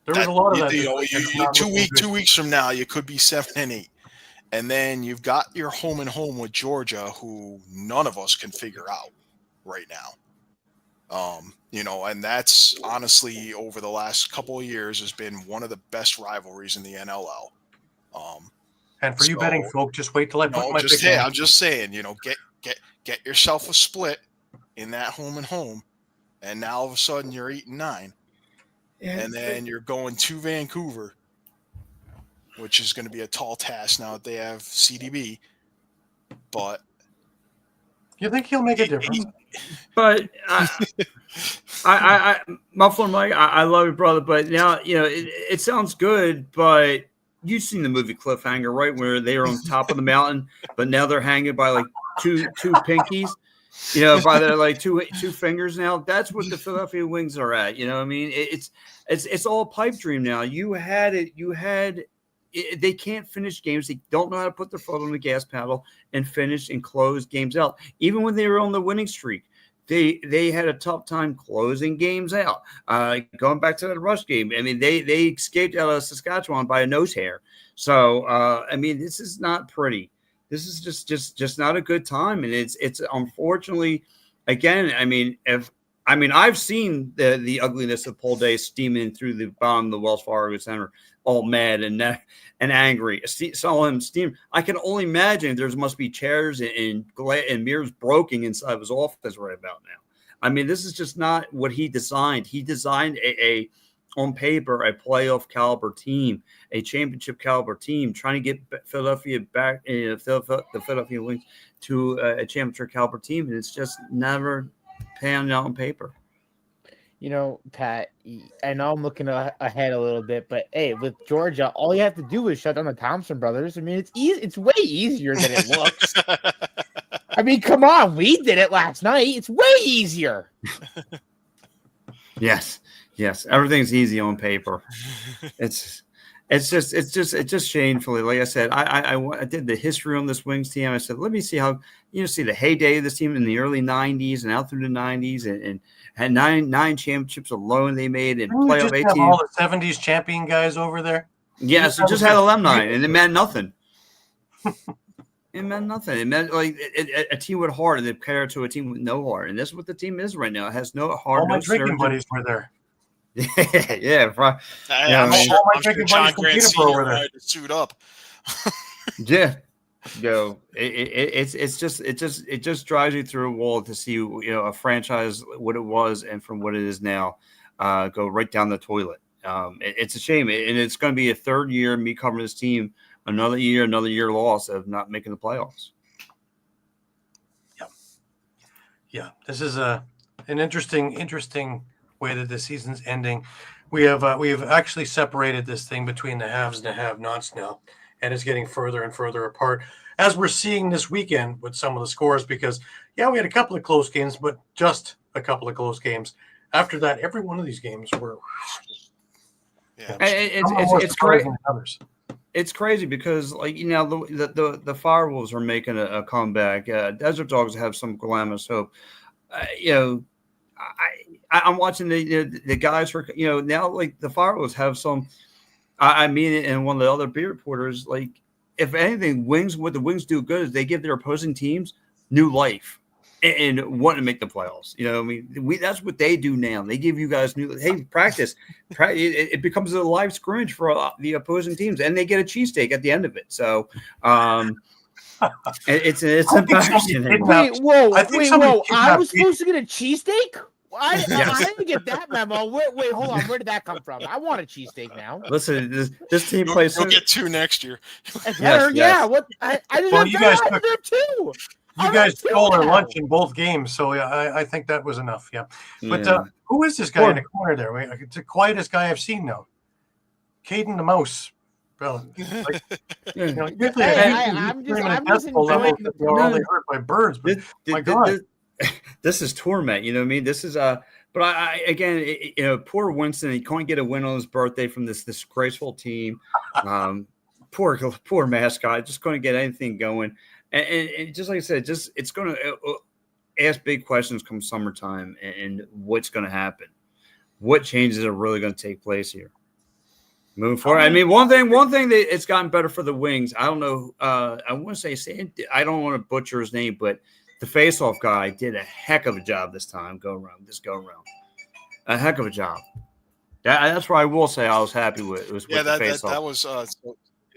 there was a lot of that. 2 weeks from now, you could be 7-8. And then you've got your home and home with Georgia, who none of us can figure out right now. And that's honestly over the last couple of years has been one of the best rivalries in the NLL. And for you betting folk, just wait till I put my pick in. I'm just saying, get yourself a split in that home and home, and now all of a sudden you're 8-9, and then you're going to Vancouver, which is going to be a tall task now that they have CDB. But you think he'll make a difference? But I Muffler Mike, I love you, brother. But now it sounds good, but you've seen the movie Cliffhanger, right? Where they are on top of the mountain, but now they're hanging by like two pinkies, by their like two fingers. Now that's what the Philadelphia Wings are at. I mean, it's all a pipe dream now. You had it. They can't finish games. They don't know how to put their foot on the gas pedal and finish and close games out. Even when they were on the winning streak, they had a tough time closing games out. Going back to that Rush game, I mean, they escaped out of Saskatchewan by a nose hair. So, I mean, this is not pretty. This is just not a good time. And it's unfortunately, again, I mean, I've seen the ugliness of Paul Day steaming through the bottom of the Wells Fargo Center, all mad and angry. Saw him steam. I can only imagine there must be chairs and mirrors broken inside of his office right about now. I mean, this is just not what he designed. He designed a on paper a playoff caliber team, a championship caliber team, trying to get Philadelphia back, the Philadelphia Wings to a championship caliber team, and it's just never panned out on paper. Pat, I know I'm looking ahead a little bit, but hey, with Georgia, all you have to do is shut down the Thompson brothers. I mean, it's easy. It's way easier than it looks. I mean, come on, we did it last night. It's way easier. Yes, everything's easy on paper. It's just shamefully. Like I said, I did the history on this Wings team. I said, let me see how see the heyday of this team in the early '90s and out through the '90s, and had nine championships alone they made in playoff 18. Have all the '70s champion guys over there. Yes, it just had alumni, and it meant nothing. It meant nothing. It meant like a team with heart, and they compared to a team with no heart, and that's what the team is right now. It has no heart. All my drinking buddies were there. Yeah, I'm sure John Grant Senior had to suit up. Yeah, it just drives you through a wall to see a franchise what it was and from what it is now go right down the toilet. It's a shame, and it's going to be a third year me covering this team. Another year loss of not making the playoffs. Yeah. This is an interesting way that the season's ending. We have actually separated this thing between the haves and the have-nots now, and it's getting further and further apart as we're seeing this weekend with some of the scores. Because we had a couple of close games, but just a couple of close games after that, every one of these games were. Yeah. It's crazy. crazy. It's crazy because, like, you know, the Firewolves are making a comeback. Desert Dogs have some glamorous hope. You know, I'm watching the guys for, you know, now, like, the Firewolves have some. I mean it, and one of the other beat reporters, like, if anything, what the Wings do good is they give their opposing teams new life and want to make the playoffs. You know, I mean, that's what they do now. They give you guys practice. It becomes a live scrimmage for the opposing teams, and they get a cheesesteak at the end of it. So, it's embarrassing. Wait, whoa! I was Pete. supposed to get a cheesesteak. I didn't get that memo. Wait, hold on. Where did that come from? I want a cheesesteak now. Listen, this team plays. You'll get 2 next year. Yeah. What? I just Well, have you guys there too. You guys stole our lunch in both games, so I think that was enough. Yeah, but who is this guy in the corner there? It's the quietest guy I've seen now. Caden the mouse. Well, like, you know, I'm just enjoying the they hurt by birds. But my God, this is torment. You know what I mean? This is But I again, you know, poor Winston. He can't get a win on his birthday from this graceful team. Poor mascot. Just couldn't get anything going. And just like I said, it's going to ask big questions come summertime and what's going to happen. What changes are really going to take place here moving forward? I mean, one thing that it's gotten better for the Wings. I don't know. I want to say I don't want to butcher his name, but the face-off guy did a heck of a job this time. Go around, a heck of a job. That's where I will say I was happy with. It was with the face-off. That was.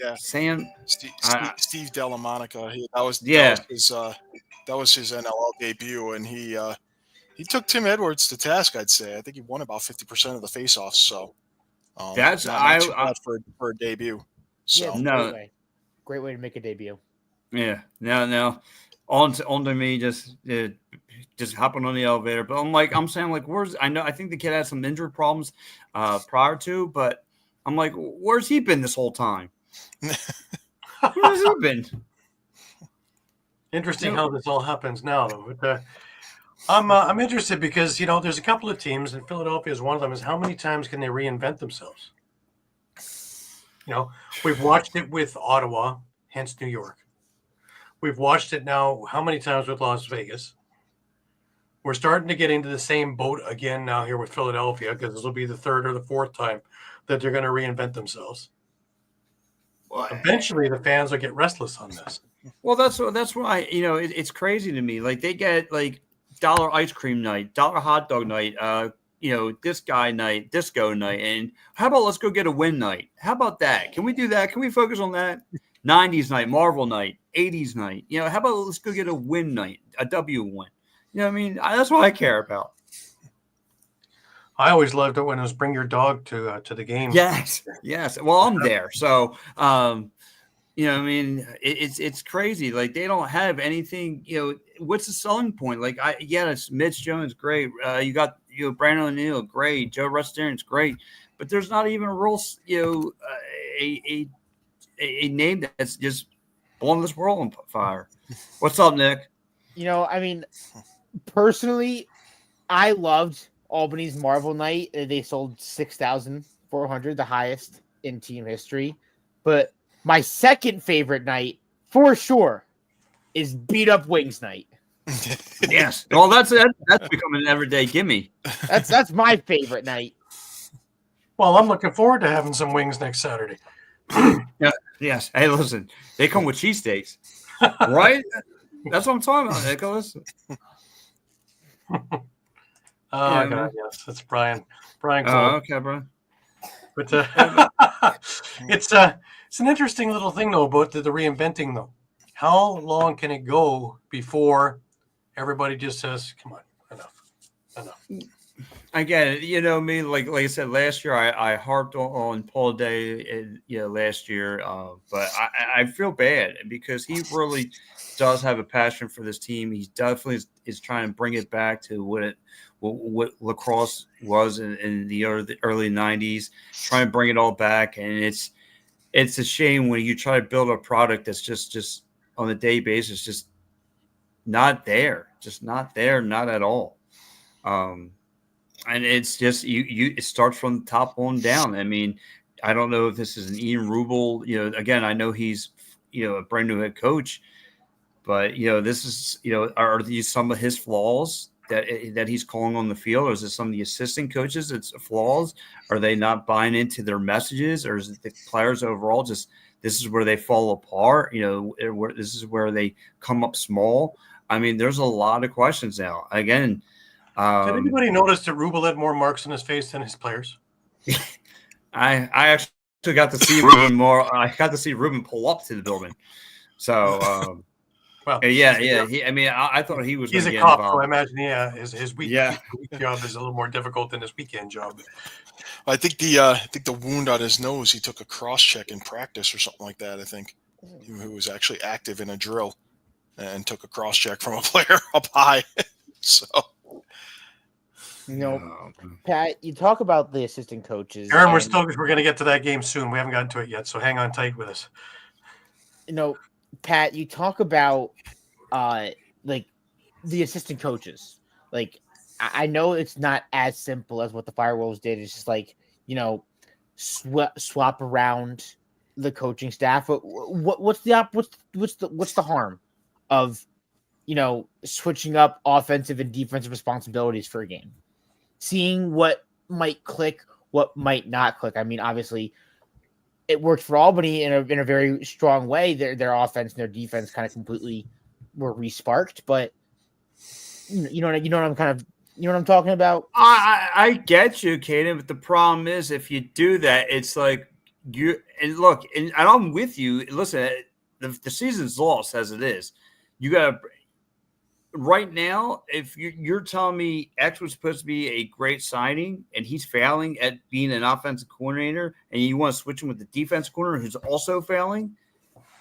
Yeah, Steve Delamonica. That was his NLL debut, and he took Tim Edwards to task. I'd say. I think he won about 50% of the faceoffs. So that's not too bad for a debut. So great way to make a debut. Yeah. Now on to me just hopping on the elevator. But I'm saying I think the kid had some injury problems prior to, but I'm like, where's he been this whole time? Where's he been? Interesting how this all happens now, though. But, I'm interested because, you know, there's a couple of teams, and Philadelphia is one of them. Is how many times can they reinvent themselves? You know, we've watched it with Ottawa, hence New York. We've watched it now how many times with Las Vegas? We're starting to get into the same boat again now here with Philadelphia, because this will be the third or the fourth time that they're going to reinvent themselves. Eventually, the fans will get restless on this. Well, that's why, you know, it's crazy to me. Like, they get like $1 ice cream night, $1 hot dog night, you know, this guy night, disco night, and how about let's go get a win night? How about that? Can we do that? Can we focus on that? 90s night, Marvel night, 80s night. You know, how about let's go get a win night, a W win? You know what I mean? That's what I care about. I always loved it when it was bring your dog to the game. Yes. Well, I'm there, so you know, I mean, it's crazy. Like, they don't have anything. You know, what's the selling point? Like, it's Mitch Jones, great. You got Brandon O'Neill, great. Joe Rustarian's great, but there's not even a real a name that's just blowing this world on fire. What's up, Nick? You know, I mean, personally, I loved Albany's Marvel Night. They sold 6,400, the highest in team history. But my second favorite night, for sure, is Beat Up Wings Night. Yes. Well, that's becoming an everyday gimme. That's my favorite night. Well, I'm looking forward to having some wings next Saturday. Yeah. Yes. Hey, listen, they come with cheesesteaks, right? That's what I'm talking about, Nicholas. God, yes, that's Brian. Brian Cole. Oh, okay, Brian. But it's an interesting little thing though about the reinventing though. How long can it go before everybody just says, "Come on, enough"? I get it. You know me, like I said last year, I harped on Paul Day, last year, but I feel bad because he really does have a passion for this team. He definitely is trying to bring it back to what lacrosse was in the early 90s, trying to bring it all back. And it's a shame when you try to build a product that's just on a day basis, just not there, not at all. And it's just it starts from the top on down. I mean, I don't know if this is an Ian Rubel. Again, I know he's a brand new head coach, but this is are these some of his flaws that he's calling on the field, or is it some of the assistant coaches? It's flaws. Are they not buying into their messages, or is it the players overall? Just this is where they fall apart. This is where they come up small. I mean, there's a lot of questions now. Again. Did anybody notice that Rubel had more marks on his face than his players? I actually got to see Ruben more. I got to see Ruben pull up to the building. So, well, I thought he was. He's a cop, so I imagine, his week job is a little more difficult than his weekend job. I think the wound on his nose, he took a cross check in practice or something like that. I think he was actually active in a drill and took a cross check from a player up high. So. Pat, you talk about the assistant coaches. Aaron, we're going to get to that game soon. We haven't gotten to it yet, so hang on tight with us. Pat, you talk about like the assistant coaches. Like, I know it's not as simple as what the Firewolves did. It's just like swap around the coaching staff. What's the harm of switching up offensive and defensive responsibilities for a game? Seeing what might click, what might not click. I mean, obviously, it worked for Albany in a very strong way. Their offense and their defense kind of completely were resparked. But you know what I'm talking about. I get you, Caden. But the problem is, if you do that, it's like and I'm with you. Listen, the season's lost as it is. You got to. Right now, if you're telling me X was supposed to be a great signing and he's failing at being an offensive coordinator, and you want to switch him with the defense coordinator who's also failing,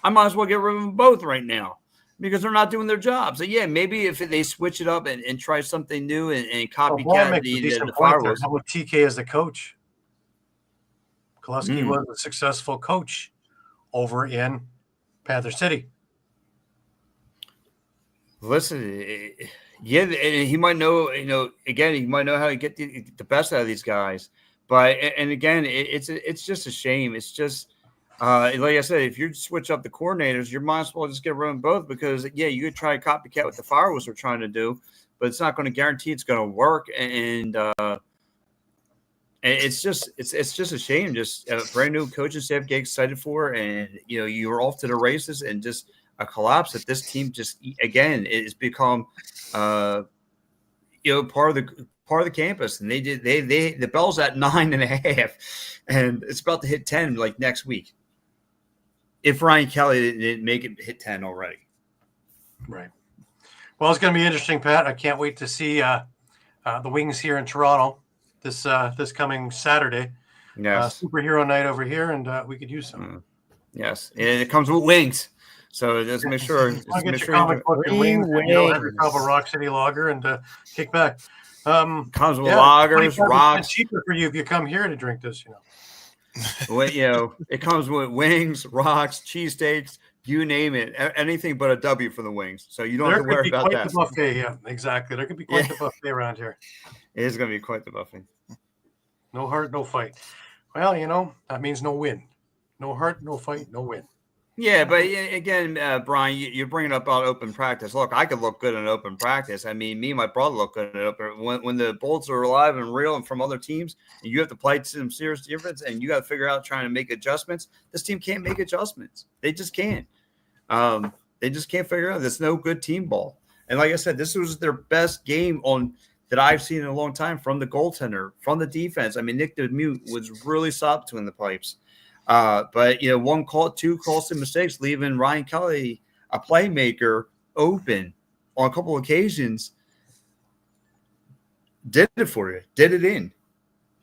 I might as well get rid of them both right now because they're not doing their jobs. So yeah, maybe if they switch it up and try something new and copycat the Firewolves. How about TK as the coach? Kostiuk was a successful coach over in Panther City. Listen, yeah, he might know. Again, he might know how to get the best out of these guys. But again, it's just a shame. It's just like I said, if you switch up the coordinators, you might as well just get rid of them both because you could try to copycat what the Firewolves are trying to do, but it's not going to guarantee it's going to work. And it's just a shame. Just a brand new coaching staff get excited for, and you're off to the races and just. A collapse that this team just again is become part of the campus, and the bell's at 9.5 and it's about to hit 10 like next week if Ryan Kelly didn't make it hit 10 already. Right. Well, it's going to be interesting, Pat. I can't wait to see the Wings here in Toronto this coming Saturday. Yes. Superhero night over here, and we could use some. Yes, and it comes with wings. So just make sure. I'll get your comic book and wings. Have yourself a Rock City lager and kick back. Comes with lagers, rocks. Cheaper for you if you come here to drink this. It comes with wings, rocks, cheesesteaks, you name it. Anything but a W for the wings. So you don't have to worry about that. The buffet, yeah, exactly. There could be quite the buffet around here. It is going to be quite the buffet. No heart, no fight. Well, that means no win. No heart, no fight, no win. Yeah, but again, Brian, you're bringing up about open practice. Look, I could look good in open practice. I mean, me and my brother look good in open. When the Bolts are alive and real and from other teams, and you have to play some serious difference, and you got to figure out trying to make adjustments. This team can't make adjustments. They just can't. They just can't figure it out. There's no good team ball. And like I said, this was their best game that I've seen in a long time from the goaltender, from the defense. I mean, Nick DeMute was really solid between the pipes. But two costly mistakes, leaving Ryan Kelly, a playmaker, open on a couple of occasions. Did it for you? Did it in?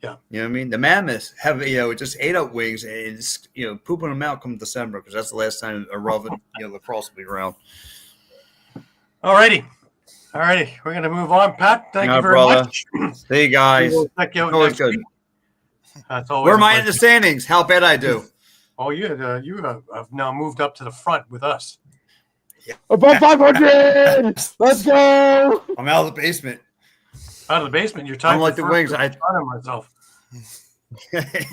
Yeah. You know what I mean? The Mammoths have just ate up wings and pooping them out come December because that's the last time a relevant lacrosse will be around. All righty. We're gonna move on. Pat, thank you very much. See you guys. We'll check you out always next good. week. Where am I in the standings? How bad I do? Oh, you have now moved up to the front with us. Above 500. Let's go. I'm out of the basement. Out of the basement, you're tied. I'm like for the first Wings. with a ton of myself.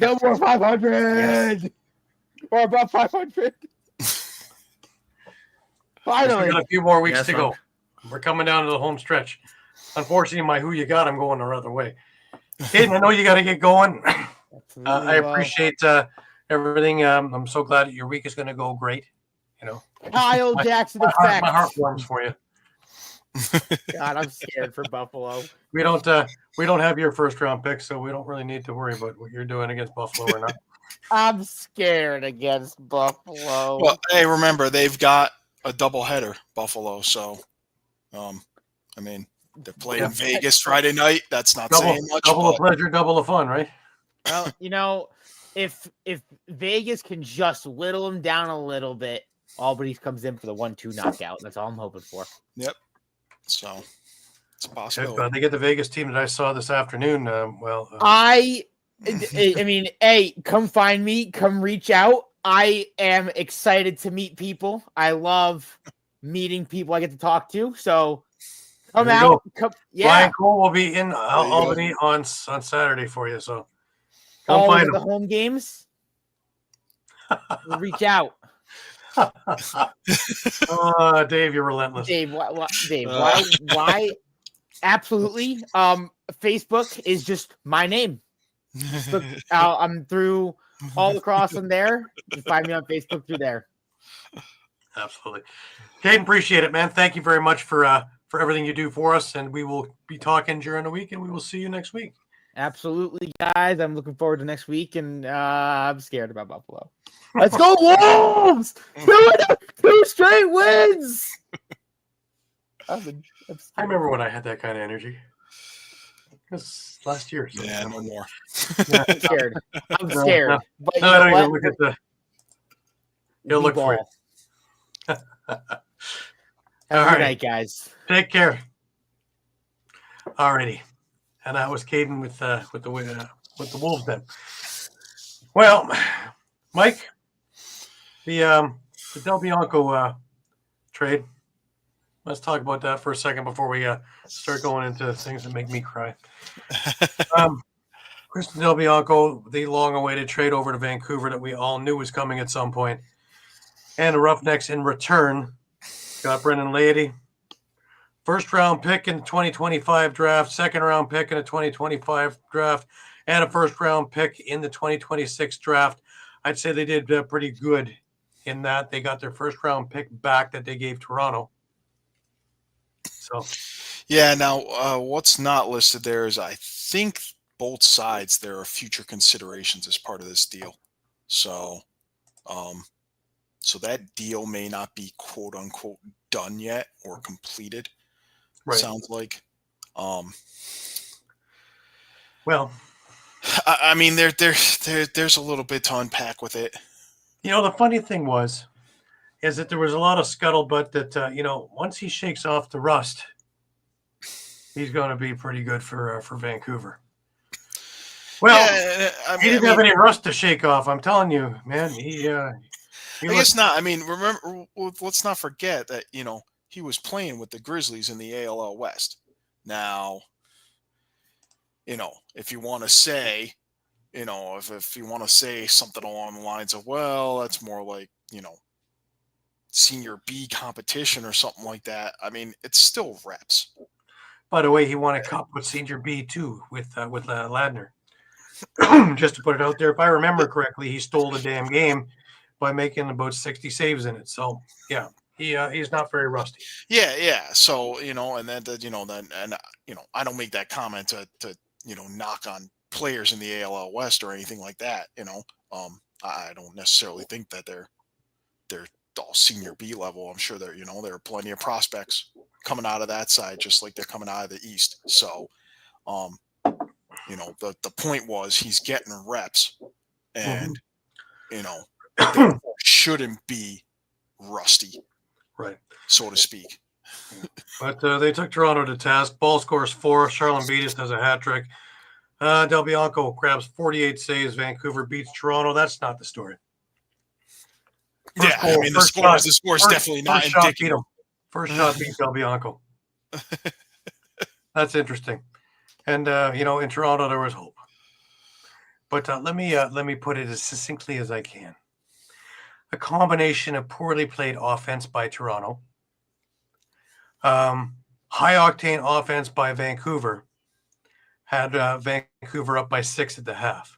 No more 500. Or above 500. We Finally. got a few more weeks Yes, to go. We're coming down to the home stretch. Unfortunately, my who you got, I'm going the other way. Caden, I know you got to get going. I appreciate everything. I'm so glad that your week is going to go great. You know, Kyle Jackson my effect. heart warms for you. God, I'm scared for Buffalo. We don't have your first round pick, so we don't really need to worry about what you're doing against Buffalo or not. I'm scared against Buffalo. Well, hey, remember they've got a doubleheader, Buffalo. So, I mean, they're playing Vegas Friday night. That's not saying much. Double the pleasure, double the fun, right? Well, you know, if Vegas can just whittle him down a little bit, Albany comes in for the 1-2 knockout. That's all I'm hoping for. Yep. So it's a If possibility. they get the Vegas team that I saw this afternoon, I mean, hey, come find me. Come reach out. I am excited to meet people. I love meeting people I get to talk to. So come There you out. Come, yeah. Brian Cole will be in you Albany on Saturday for you. So come All find of the him. home games. We'll reach out. Dave, you're relentless. Dave, why? Absolutely. Facebook is just my name. Look, I'm through all Lacrosse on there. You can find me on Facebook through there. Absolutely. Caden, appreciate it, man. Thank you very much for everything you do for us, and we will be talking during the week, and we will see you next week. Absolutely, guys. I'm looking forward to next week, and I'm scared about Buffalo. Let's go, Wolves! 2 straight wins! I remember when I had that kind of energy. It was last year. So Yeah, no more. I'm scared. I'm scared. No. But No, I don't even look at the. You'll look for it. Have All a right. good night, guys. Take care. Alrighty, and that was Caden with the Wolves then. Well, Mike, the Del Bianco trade. Let's talk about that for a second before we start going into things that make me cry. Kristen Del Bianco, the long-awaited trade over to Vancouver that we all knew was coming at some point, and the Roughnecks in return got Brendan Laity, first-round pick in the 2025 draft, second-round pick in the 2025 draft, and a first-round pick in the 2026 draft. I'd say they did pretty good in that. They got their first-round pick back that they gave Toronto. So, yeah. Now, what's not listed there is I think both sides there are future considerations as part of this deal. So, so that deal may not be quote unquote done yet or completed. right. Sounds like. Well, I mean, there's a little bit to unpack with it. you know, the funny thing is that there was a lot of scuttlebutt that, once he shakes off the rust, he's going to be pretty good for Vancouver. Well, yeah, he didn't have any rust to shake off. I'm telling you, man. I guess not. I mean, remember, let's not forget that, he was playing with the Grizzlies in the ALL West. Now, if you want to say, if you want to say something along the lines of, well, that's more like, senior B competition or something like that. I mean, it's still reps. By the way, he won a cup with Senior B too with Ladner. Just to put it out there, if I remember correctly, he stole the damn game by making about 60 saves in it. So yeah, he's not very rusty. Yeah. So and then I don't make that comment to knock on players in the ALL West or anything like that. I don't necessarily think that they're all senior B level. I'm sure there are plenty of prospects coming out of that side, just like they're coming out of the East. So, the point was he's getting reps and, they shouldn't be rusty, right, so to speak. But they took Toronto to task. Ball scores 4. Charlene Beatis has a hat trick. Del Bianco grabs 48 saves. Vancouver beats Toronto. That's not the story. I mean, the score is definitely not indicative. First shot beat Del Bianco. That's interesting. And in Toronto there was hope. But let me put it as succinctly as I can. A combination of poorly played offense by Toronto, high octane offense by Vancouver, had Vancouver up by 6 at the half.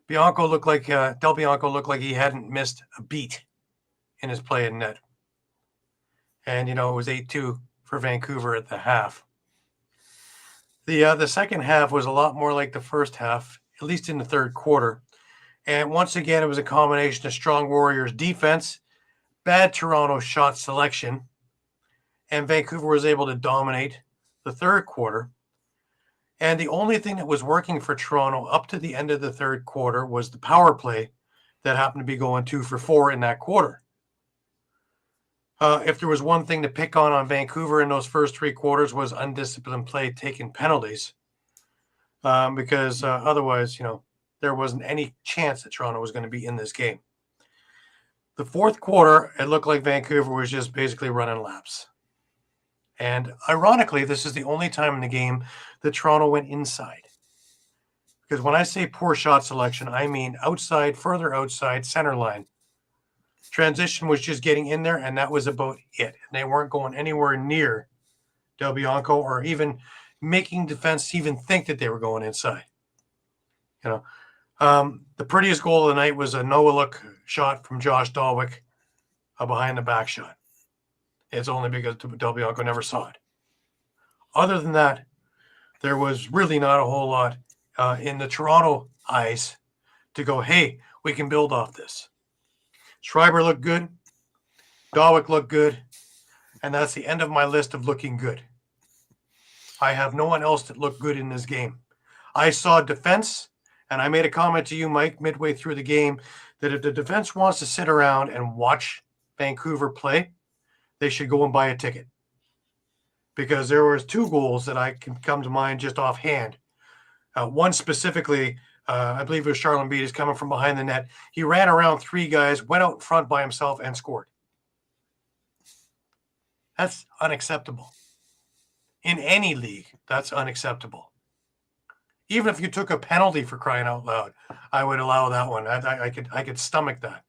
Del Bianco looked like he hadn't missed a beat in his play in net. And it was 8-2 for Vancouver at the half. The second half was a lot more like the first half, at least in the third quarter. And once again, it was a combination of strong Warriors defense, bad Toronto shot selection, and Vancouver was able to dominate the third quarter. And the only thing that was working for Toronto up to the end of the third quarter was the power play that happened to be going 2 for 4 in that quarter. If there was one thing to pick on Vancouver in those first 3 quarters was undisciplined play, taking penalties, because otherwise, there wasn't any chance that Toronto was going to be in this game. The fourth quarter, it looked like Vancouver was just basically running laps. And ironically, this is the only time in the game that Toronto went inside. Because when I say poor shot selection, I mean outside, further outside, center line. Transition was just getting in there, and that was about it. They weren't going anywhere near Del Bianco or even making defense even think that they were going inside. The prettiest goal of the night was a no-look shot from Josh Dalwick, a behind-the-back shot. It's only because Del Bianco never saw it. Other than that, there was really not a whole lot in the Toronto eyes to go, hey, we can build off this. Schreiber looked good. Dalwick looked good. And that's the end of my list of looking good. I have no one else that looked good in this game. I saw defense, and I made a comment to you, Mike, midway through the game, that if the defense wants to sit around and watch Vancouver play, they should go and buy a ticket. Because there was 2 goals that I can come to mind just offhand. One specifically, I believe it was Charlon Beat, is coming from behind the net. He ran around 3 guys, went out in front by himself, and scored. That's unacceptable. In any league, that's unacceptable. Even if you took a penalty for crying out loud, I would allow that one. I could stomach that.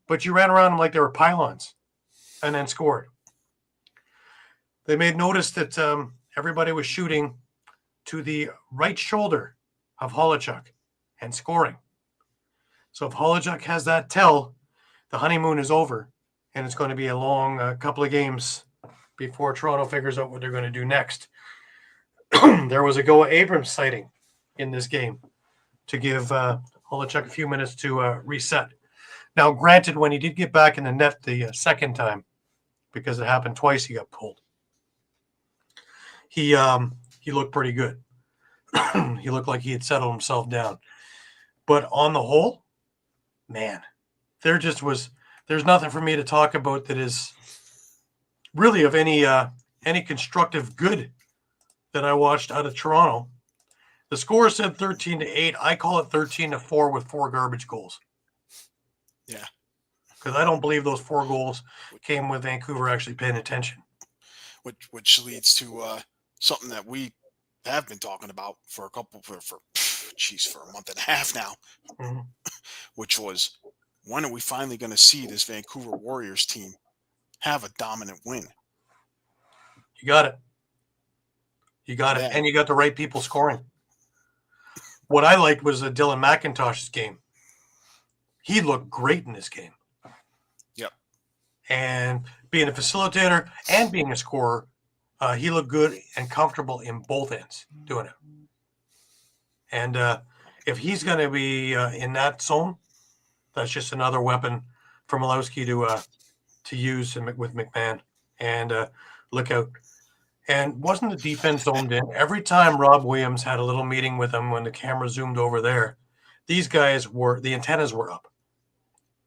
But you ran around them like they were pylons and then scored. They made notice that everybody was shooting to the right shoulder of Kostiuk and scoring. So if Kostiuk has that tell, the honeymoon is over, and it's going to be a long couple of games before Toronto figures out what they're going to do next. There was a Goa Abrams sighting in this game to give Kostiuk a few minutes to reset. Now, granted, when he did get back in the net the second time, because it happened twice, he got pulled. He looked pretty good. He looked like he had settled himself down. But on the whole, man, there's nothing for me to talk about that is really of any constructive good that I watched out of Toronto. The score said 13-8. I call it 13-4 with 4 garbage goals. Yeah. Because I don't believe those 4 goals came with Vancouver actually paying attention. Which leads to something that we have been talking about for a month and a half now, Mm-hmm. which was, when are we finally going to see this Vancouver Warriors team have a dominant win? You got it. Yeah. And you got the right people scoring. What I liked was Dylan McIntosh's game. He looked great in this game. Yep. And being a facilitator and being a scorer, he looked good and comfortable in both ends doing it. And if he's going to be in that zone, that's just another weapon for Malowski to use with McMahon. And look out. And wasn't the defense zoned in? Every time Rob Williams had a little meeting with him when the camera zoomed over there, these guys the antennas were up.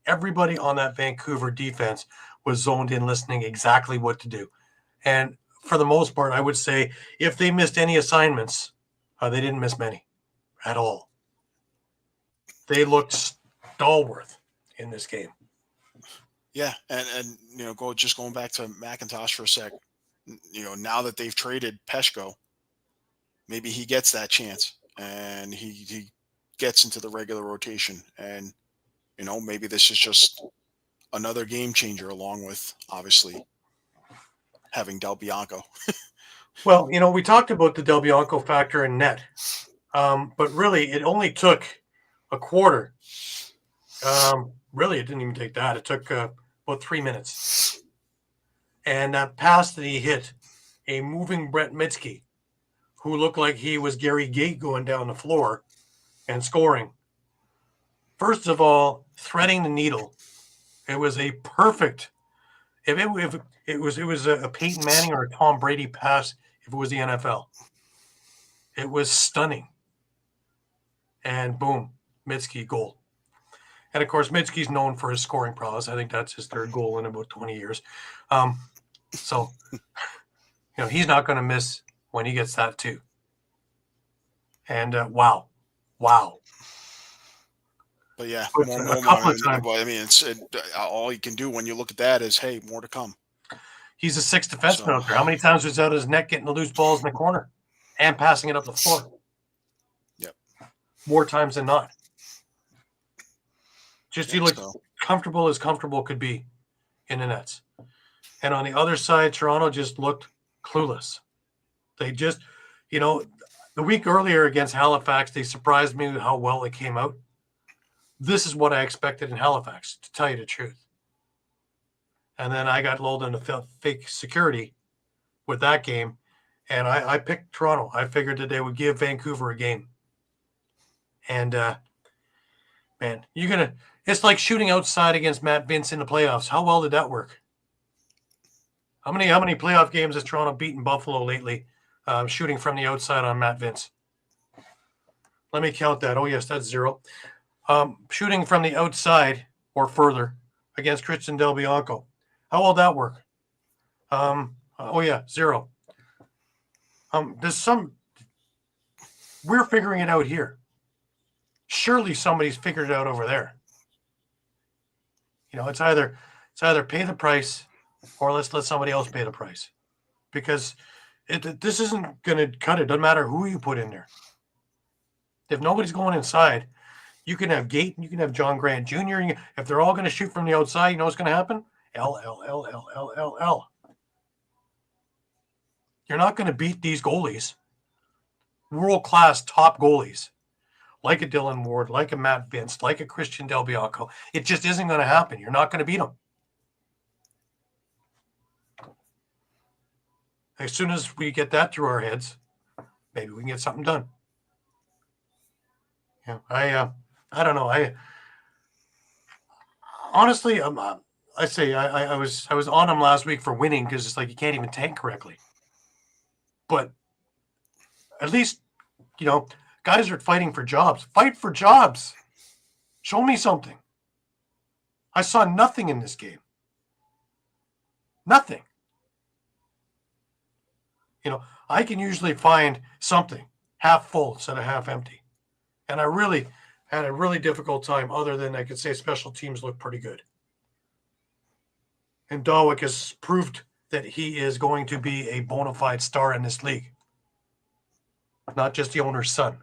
Everybody on that Vancouver defense was zoned in, listening exactly what to do. And for the most part, I would say if they missed any assignments, they didn't miss many at all. They looked stalwart in this game. Yeah, and going back to McIntosh for a sec. Now that they've traded Peshko, maybe he gets that chance and he gets into the regular rotation. And, maybe this is just another game changer along with, obviously, having Del Bianco. Well, we talked about the Del Bianco factor in net, but really it only took a quarter. Really, it didn't even take that. It took about 3 minutes. And that pass that he hit, a moving Brett Mitski, who looked like he was Gary Gait going down the floor and scoring. First of all, threading the needle. It was a perfect. If it was a Peyton Manning or a Tom Brady pass, if it was the NFL, it was stunning. And boom, Mitski goal. And of course, Mitski's known for his scoring prowess. I think that's his third goal in about 20 years. So, he's not going to miss when he gets that too. And wow. But yeah, But more a couple of times. I mean, all you can do when you look at that is, hey, more to come. He's a sixth defenseman out there. How many times was out his net getting the loose balls in the corner and passing it up the floor? Yep. More times than not. He looked comfortable could be in the nets. And on the other side, Toronto just looked clueless. They just, the week earlier against Halifax, they surprised me how well they came out. This is what I expected in Halifax, to tell you the truth. And then I got lulled into fake security with that game, and I picked Toronto. I figured that they would give Vancouver a game. And, man, it's like shooting outside against Matt Vince in the playoffs. How well did that work? How many playoff games has Toronto beaten Buffalo lately, shooting from the outside on Matt Vince? Let me count that. Oh, yes, that's 0. Shooting from the outside or further against Christian Del Bianco. How will that work? 0. We're figuring it out here. Surely somebody's figured it out over there. It's either pay the price or let's let somebody else pay the price, because this isn't going to cut it. Doesn't matter who you put in there. If nobody's going inside, you can have Gate and you can have John Grant Jr. If they're all going to shoot from the outside, you know what's going to happen? L. You're not going to beat these goalies, world-class top goalies, like a Dylan Ward, like a Matt Vince, like a Christian Del Bianco. It just isn't going to happen. You're not going to beat them. As soon as we get that through our heads, maybe we can get something done. Yeah, I don't know. Honestly, I say I was on him last week for winning because it's like you can't even tank correctly. But at least, guys are fighting for jobs. Fight for jobs. Show me something. I saw nothing in this game. Nothing. I can usually find something half full instead of half empty. And I really had a really difficult time, other than I could say special teams look pretty good. And Dawick has proved that he is going to be a bona fide star in this league. Not just the owner's son.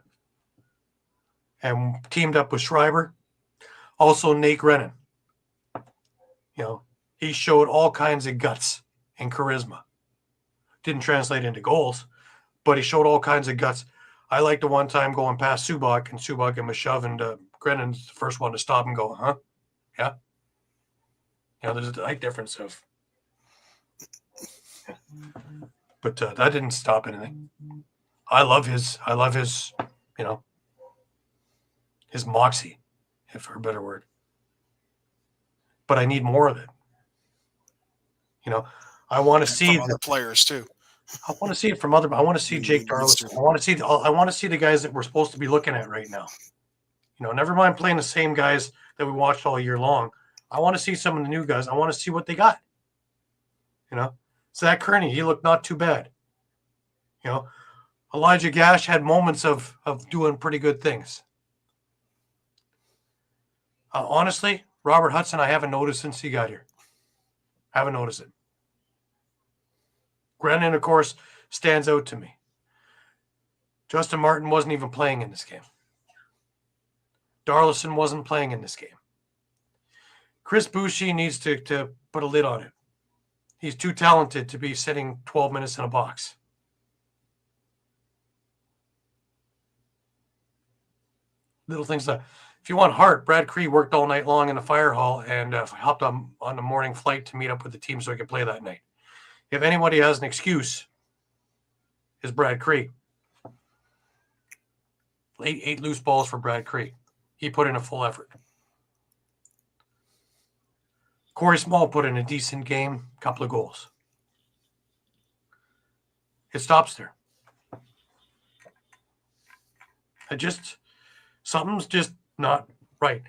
And teamed up with Schreiber. Also Nate Grennan. He showed all kinds of guts and charisma. Didn't translate into goals, but he showed all kinds of guts. I like the one time going past Subak, and Subak gave him a shove, and Grennan's the first one to stop and go, huh? Yeah. There's a height difference of. Yeah. But that didn't stop anything. I love his, his moxie, if for a better word. But I need more of it. I want to see other players too. I want to see it from other. I want to see Jake Darlison. I want to see the guys that we're supposed to be looking at right now. Never mind playing the same guys that we watched all year long. I want to see some of the new guys. I want to see what they got. Zach Kearney, he looked not too bad. Elijah Gash had moments of doing pretty good things. Honestly, Robert Hudson, I haven't noticed since he got here. Haven't noticed it. Grennan, of course, stands out to me. Justin Martin wasn't even playing in this game. Darlison wasn't playing in this game. Chris Boucher needs to put a lid on it. He's too talented to be sitting 12 minutes in a box. Little things that, if you want heart, Brad Cree worked all night long in the fire hall and hopped on the morning flight to meet up with the team so he could play that night. If anybody has an excuse, is Brad Cree. Eight loose balls for Brad Cree. He put in a full effort. Corey Small put in a decent game, couple of goals. It stops there. Something's just not right.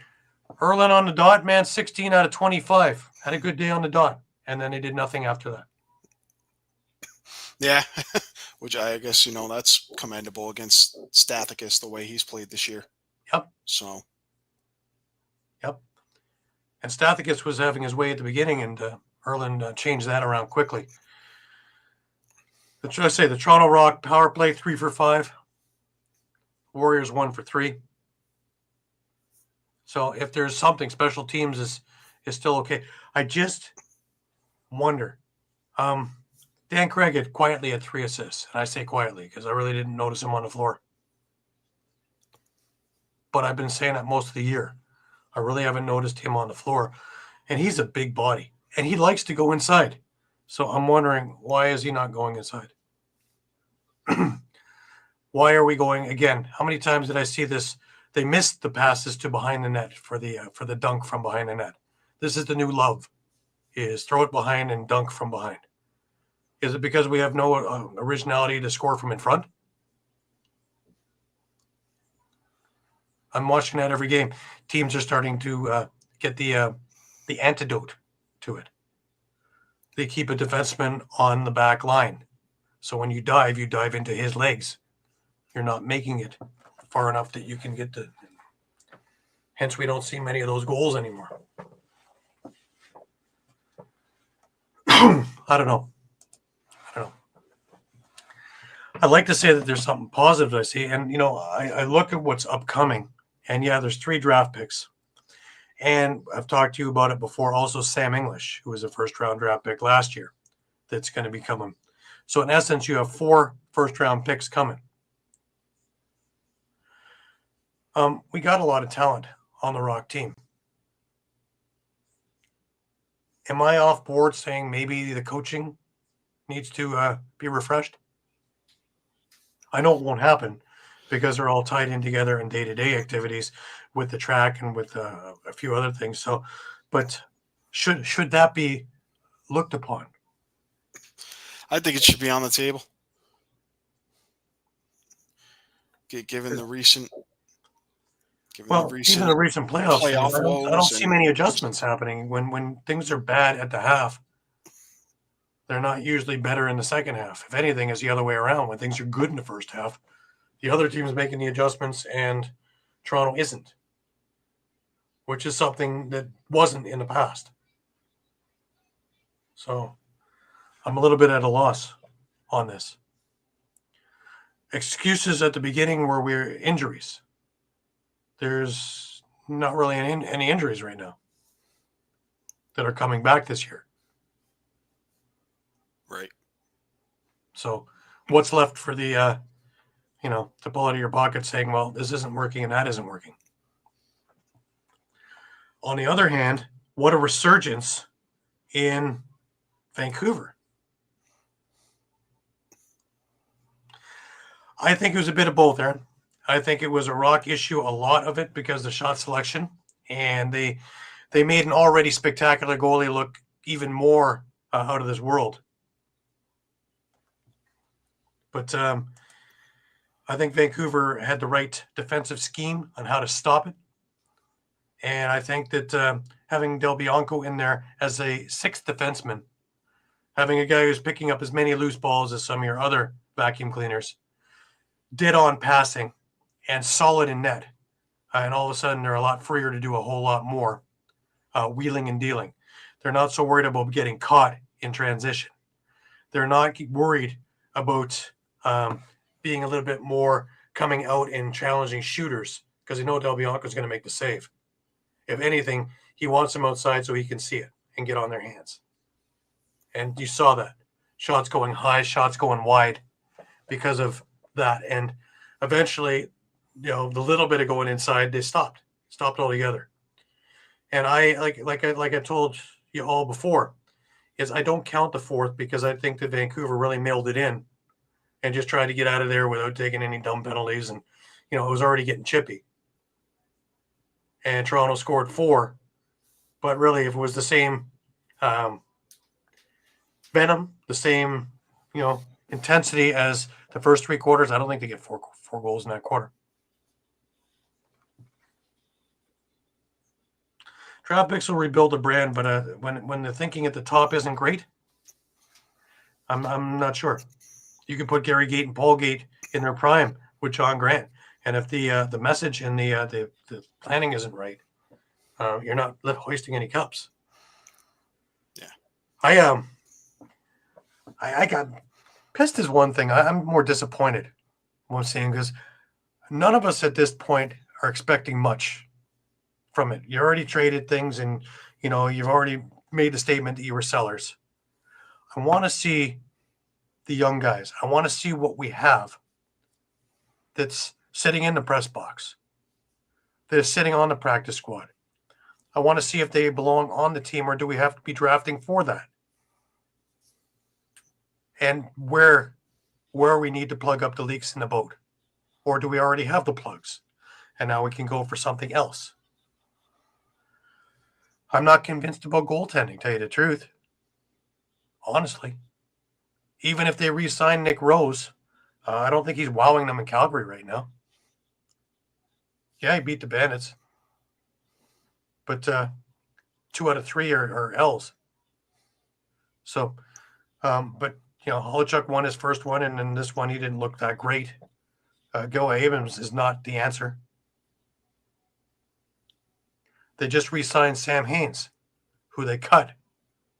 Erlin on the dot, man, 16 out of 25. Had a good day on the dot. And then they did nothing after that. Yeah, which I guess, that's commendable against Stathakis the way he's played this year. Yep. So. Yep. And Stathakis was having his way at the beginning, and Erlin changed that around quickly. The Toronto Rock power play 3 for 5. Warriors 1 for 3. So if there's something, special teams is still okay. I just wonder. Dan Craig had quietly had 3 assists. And I say quietly because I really didn't notice him on the floor. But I've been saying that most of the year. I really haven't noticed him on the floor. And he's a big body. And he likes to go inside. So I'm wondering, why is he not going inside? Why are we going again? How many times did I see this? They missed the passes to behind the net for the dunk from behind the net. This is the new love, is throw it behind and dunk from behind. Is it because we have no originality to score from in front? I'm watching that every game. Teams are starting to get the antidote to it. They keep a defenseman on the back line. So when you dive into his legs. You're not making it far enough that you can get to. Hence, we don't see many of those goals anymore. I don't know. I'd like to say that there's something positive I see. And, I look at what's upcoming. And, yeah, there's 3 draft picks. And I've talked to you about it before. Also, Sam English, who was a first-round draft pick last year, that's going to be coming. So, in essence, you have 4 first-round picks coming. We got a lot of talent on the Rock team. Am I off board saying maybe the coaching needs to be refreshed? I know it won't happen because they're all tied in together in day-to-day activities with the track and with a few other things. So, but should that be looked upon? I think it should be on the table. Given the recent. Even the recent playoffs, I don't see many adjustments happening. When things are bad at the half, they're not usually better in the second half. If anything, it's the other way around. When things are good in the first half, the other team's making the adjustments and Toronto isn't, which is something that wasn't in the past. So I'm a little bit at a loss on this. Excuses at the beginning were injuries. There's not really any injuries right now that are coming back this year. Right. So what's left for the, to pull out of your pocket saying, well, this isn't working and that isn't working. On the other hand, what a resurgence in Vancouver. I think it was a bit of both, Aaron. I think it was a Rock issue, a lot of it because of the shot selection, and they made an already spectacular goalie look even more out of this world. But I think Vancouver had the right defensive scheme on how to stop it, and I think that having Del Bianco in there as a 6th defenseman, having a guy who's picking up as many loose balls as some of your other vacuum cleaners, dead on passing, and solid in net. And all of a sudden, they're a lot freer to do a whole lot more wheeling and dealing. They're not so worried about getting caught in transition. They're not worried about being a little bit more coming out and challenging shooters because they know Del Bianco's going to make the save. If anything, he wants them outside so he can see it and get on their hands. And you saw that. Shots going high, shots going wide because of that. And eventually, the little bit of going inside, they stopped altogether. And I like I told you all before, is I don't count the fourth because I think that Vancouver really mailed it in and just tried to get out of there without taking any dumb penalties. And, it was already getting chippy. And Toronto scored 4. But really, if it was the same venom, the same, intensity as the first 3 quarters, I don't think they get four goals in that quarter. Draft picks will rebuild a brand, but when the thinking at the top isn't great, I'm not sure. You can put Gary Gate and Paul Gate in their prime with John Grant, and if the message and the planning isn't right, you're not hoisting any cups. Yeah, I got pissed is one thing. I'm more disappointed. What I'm saying because none of us at this point are expecting much from it. You already traded things, and you've already made the statement that you were sellers. I want to see the young guys. I want to see what we have that's sitting in the press box, that is sitting on the practice squad. I want to see if they belong on the team, or do we have to be drafting for that? And where we need to plug up the leaks in the boat, or do we already have the plugs and now we can go for something else? I'm not convinced about goaltending, tell you the truth. Honestly. Even if they re-sign Nick Rose, I don't think he's wowing them in Calgary right now. Yeah, he beat the Bandits. But 2 out of 3 are L's. So, but, Holochuk won his first one, and then this one, he didn't look that great. Go Abrams is not the answer. They just re-signed Sam Haynes, who they cut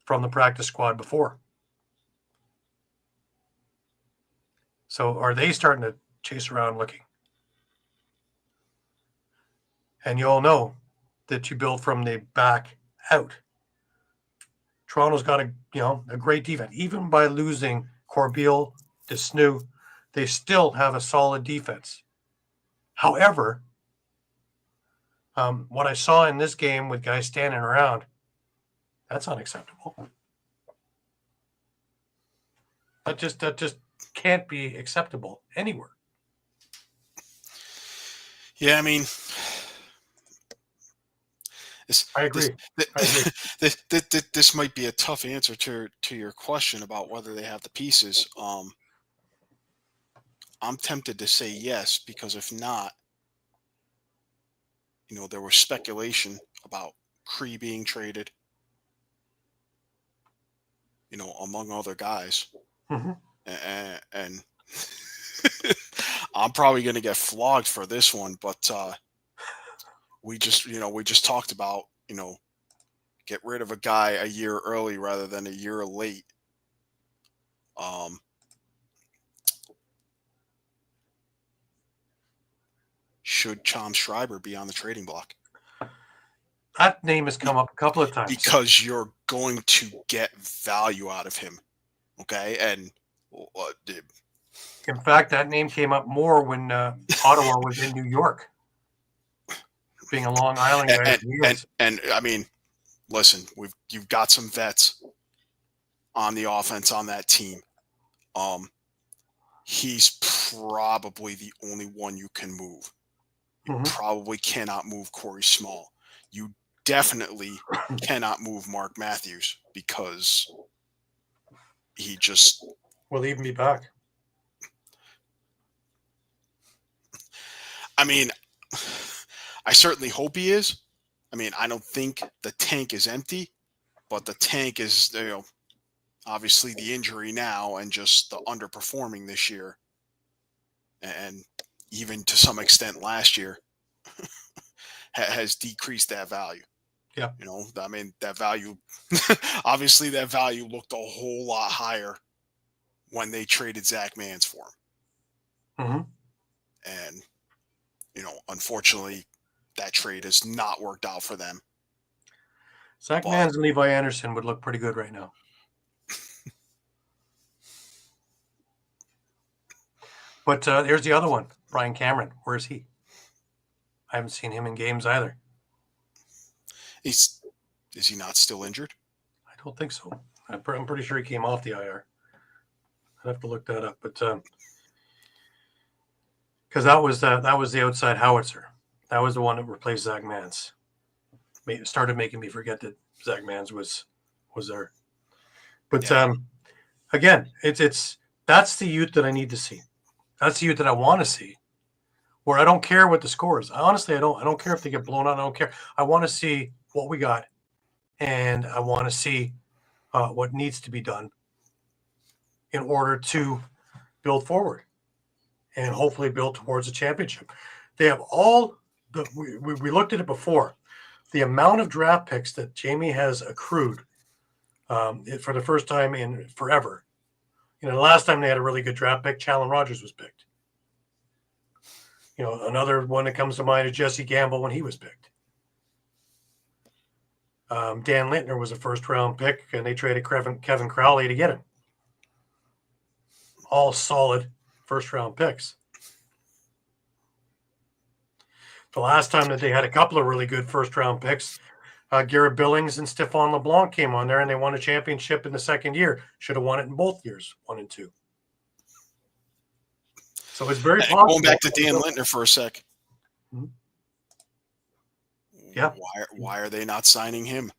from the practice squad before. So are they starting to chase around looking? And you all know that you build from the back out. Toronto's got a great defense. Even by losing Corbeil, Desnu, they still have a solid defense. However, what I saw in this game with guys standing around, that's unacceptable. That just can't be acceptable anywhere. Yeah, I mean, I agree. This might be a tough answer to your question about whether they have the pieces. I'm tempted to say yes, because if not, there was speculation about Cree being traded, among other guys. Mm-hmm. And I'm probably going to get flogged for this one, but we just talked about, get rid of a guy a year early rather than a year late. Should Chom Schreiber be on the trading block? That name has come up a couple of times. Because you're going to get value out of him. Okay. And in fact, that name came up more when Ottawa was in New York. Being a Long Island guy. And I mean, listen, you've got some vets on the offense on that team. He's probably the only one you can move. You probably cannot move Corey Small. You definitely cannot move Mark Matthews, because he just will even be back. I mean, I certainly hope he is. I mean, I don't think the tank is empty, but the tank is, obviously the injury now and just the underperforming this year, and even to some extent last year, has decreased that value. Yeah. I mean, that value, obviously that value looked a whole lot higher when they traded Zach Mans for Mm-hmm. And, unfortunately, that trade has not worked out for them. Zach Mans and Levi Anderson would look pretty good right now. But here's the other one, Brian Cameron. Where is he? I haven't seen him in games either. Is he not still injured? I don't think so. I'm pretty sure he came off the IR. I'd have to look that up, but because that was the outside howitzer. That was the one that replaced Zach Mans. Started making me forget that Zach Mans was there. But again, that's the youth that I need to see. That's the youth that I want to see. Where I don't care what the score is. Honestly, I don't care if they get blown out. I don't care. I want to see what we got, and I want to see what needs to be done in order to build forward and hopefully build towards a championship. They have all the. We looked at it before. The amount of draft picks that Jamie has accrued for the first time in forever. The last time they had a really good draft pick, Challen Rogers was picked. Another one that comes to mind is Jesse Gamble when he was picked. Dan Lintner was a first-round pick, and they traded Kevin Crowley to get him. All solid first-round picks. The last time that they had a couple of really good first-round picks, Garrett Billings and Stephon LeBlanc came on there, and they won a championship in the second year. Should have won it in both years, 1 and 2. So it's very possible. Going back to Dan Lintner for a sec. Mm-hmm. Yeah. Why are they not signing him?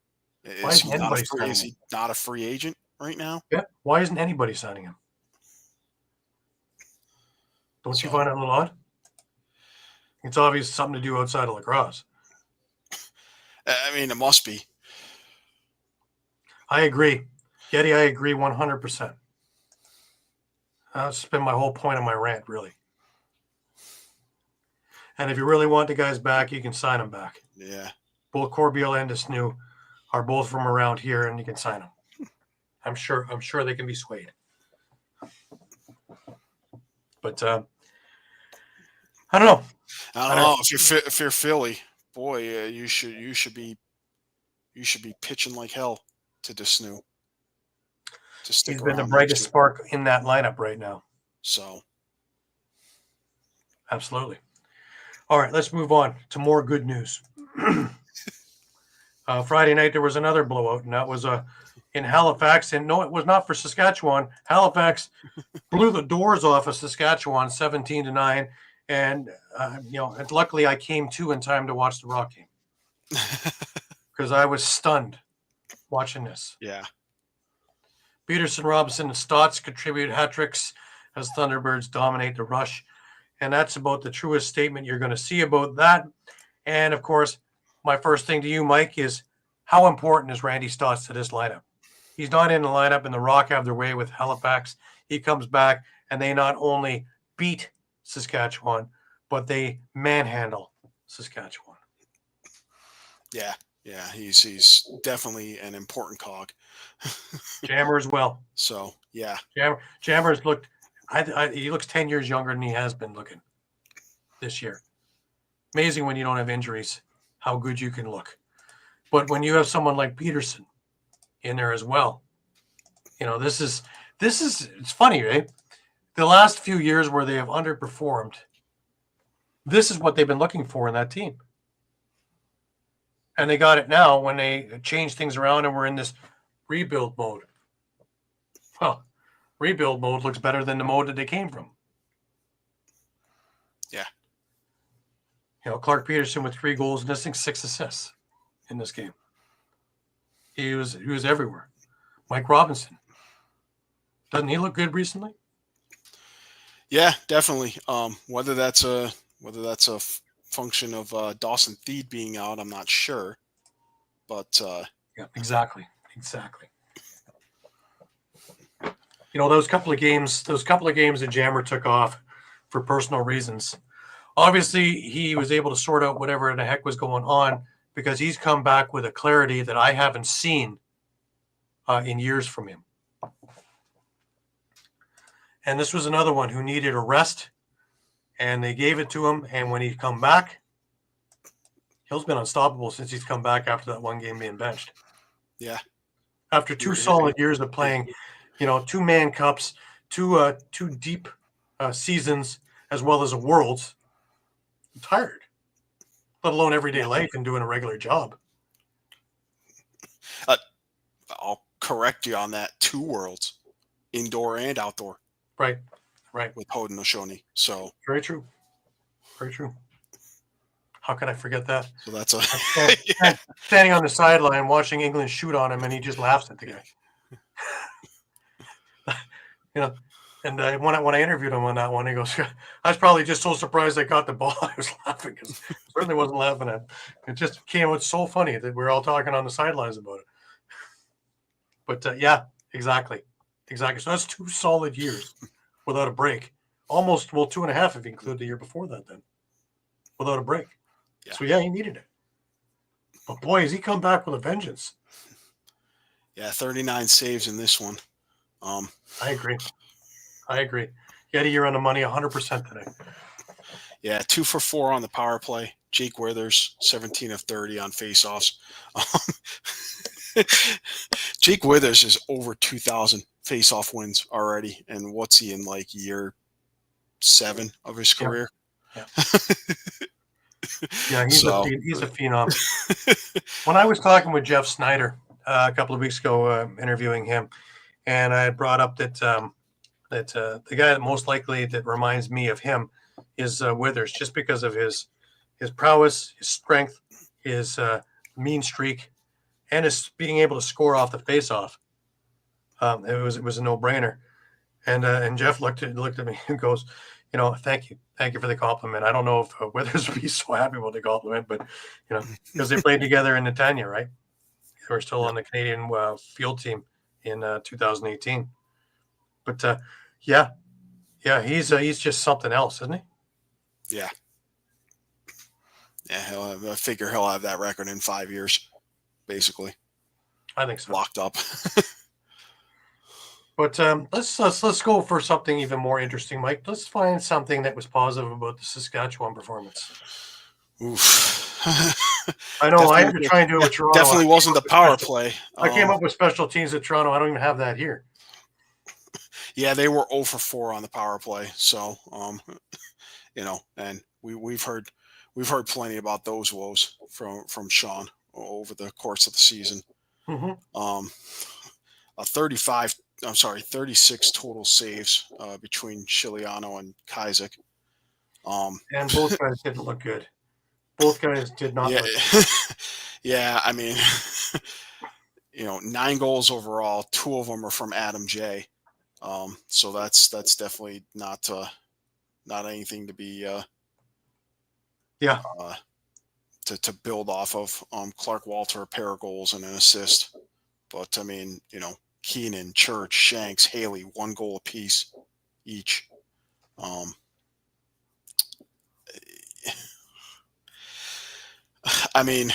Is he not a free agent right now? Yeah. Why isn't anybody signing him? Don't you find it a little odd? It's obvious something to do outside of lacrosse. I mean, it must be. I agree. Getty, I agree 100%. That's been my whole point of my rant, really. And if you really want the guys back, you can sign them back. Yeah. Both Corbeil and Desnu are both from around here, and you can sign them. I'm sure they can be swayed. But I don't know. I don't know. If you're Philly, boy, you should be pitching like hell to Desnu. He's been the brightest spark in that lineup right now. So, absolutely. All right, let's move on to more good news. Friday night, there was another blowout, and that was in Halifax. And no, it was not for Saskatchewan. Halifax blew the doors off of Saskatchewan 17-9. And, and luckily I came to in time to watch the Rock game because I was stunned watching this. Yeah. Peterson, Robinson, and Stotts contribute hat tricks as Thunderbirds dominate the rush. And that's about the truest statement you're going to see about that. And, of course, my first thing to you, Mike, is how important is Randy Stotts to this lineup? He's not in the lineup, and the Rock have their way with Halifax. He comes back, and they not only beat Saskatchewan, but they manhandle Saskatchewan. Yeah, he's definitely an important cog. Jammer as well. So yeah, Jammer's looked. He looks 10 years younger than he has been looking this year. Amazing when you don't have injuries, how good you can look. But when you have someone like Peterson in there as well, this is it's funny, right? The last few years where they have underperformed, this is what they've been looking for in that team. And they got it now when they changed things around and we're in this rebuild mode. Well, rebuild mode looks better than the mode that they came from. Yeah. Clark Peterson with 3 goals, missing 6 assists in this game. He was everywhere. Mike Robinson. Doesn't he look good recently? Yeah, definitely. Whether that's a function of Dawson Theed being out, I'm not sure. But yeah, exactly. Those couple of games that Jammer took off for personal reasons. Obviously, he was able to sort out whatever the heck was going on because he's come back with a clarity that I haven't seen in years from him. And this was another one who needed a rest and they gave it to him. And when he come back, Hill's been unstoppable since he's come back after that one game being benched. Yeah. After 2 solid years of playing, 2-man cups, two deep seasons, as well as a Worlds, I'm tired, let alone everyday life and doing a regular job. I'll correct you on that. 2 Worlds, indoor and outdoor. Right. With Haudenosaunee. So Very true. How could I forget that? So that's a standing on the sideline watching England shoot on him, and he just laughs at the guy. And when I interviewed him on that one, he goes, "I was probably just so surprised I got the ball. I was laughing because I certainly wasn't laughing at him. It just came out so funny that we were all talking on the sidelines about it." But yeah, exactly. So that's 2 solid years without a break. Almost 2.5 if you include the year before that, then without a break. Yeah. So yeah, he needed it. But boy, has he come back with a vengeance. Yeah, 39 saves in this one. I agree. He had a year on the money 100% today. Yeah, 2 for 4 on the power play. Jake Withers, 17 of 30 on faceoffs. Jake Withers is over 2,000 faceoff wins already. And what's he in, like, year 7 of his career? Yeah. Yeah, he's a phenom. When I was talking with Jeff Snyder a couple of weeks ago, interviewing him, and I had brought up that the guy that most likely that reminds me of him is Withers, just because of his prowess, his strength, his mean streak, and his being able to score off the face-off. It was a no-brainer. And Jeff looked at me and goes, thank you for the compliment. I don't know if Withers would be so happy with the compliment, but because they played together in Netanya, right? They were still on the Canadian field team in 2018. But yeah, he's just something else, isn't he? Yeah. Yeah, I figure he'll have that record in 5 years, basically. I think so. Locked up. But let's go for something even more interesting, Mike. Let's find something that was positive about the Saskatchewan performance. Oof. I know I had to try and do it with Toronto. Definitely wasn't the power play. I came up with special teams at Toronto. I don't even have that here. Yeah, they were 0 for 4 on the power play. So, and we've heard plenty about those woes from Shawn over the course of the season. Mm-hmm. 36 total saves between Chiliano and Kostiuk. And both guys didn't look good. Both guys did not look good. Yeah, I mean, 9 goals overall. 2 of them are from Adam J. So that's definitely not anything to be to build off of. Clark Walter, a pair of goals and an assist. But I mean, Keenan, Church, Shanks, Haley, 1 goal apiece each. I mean,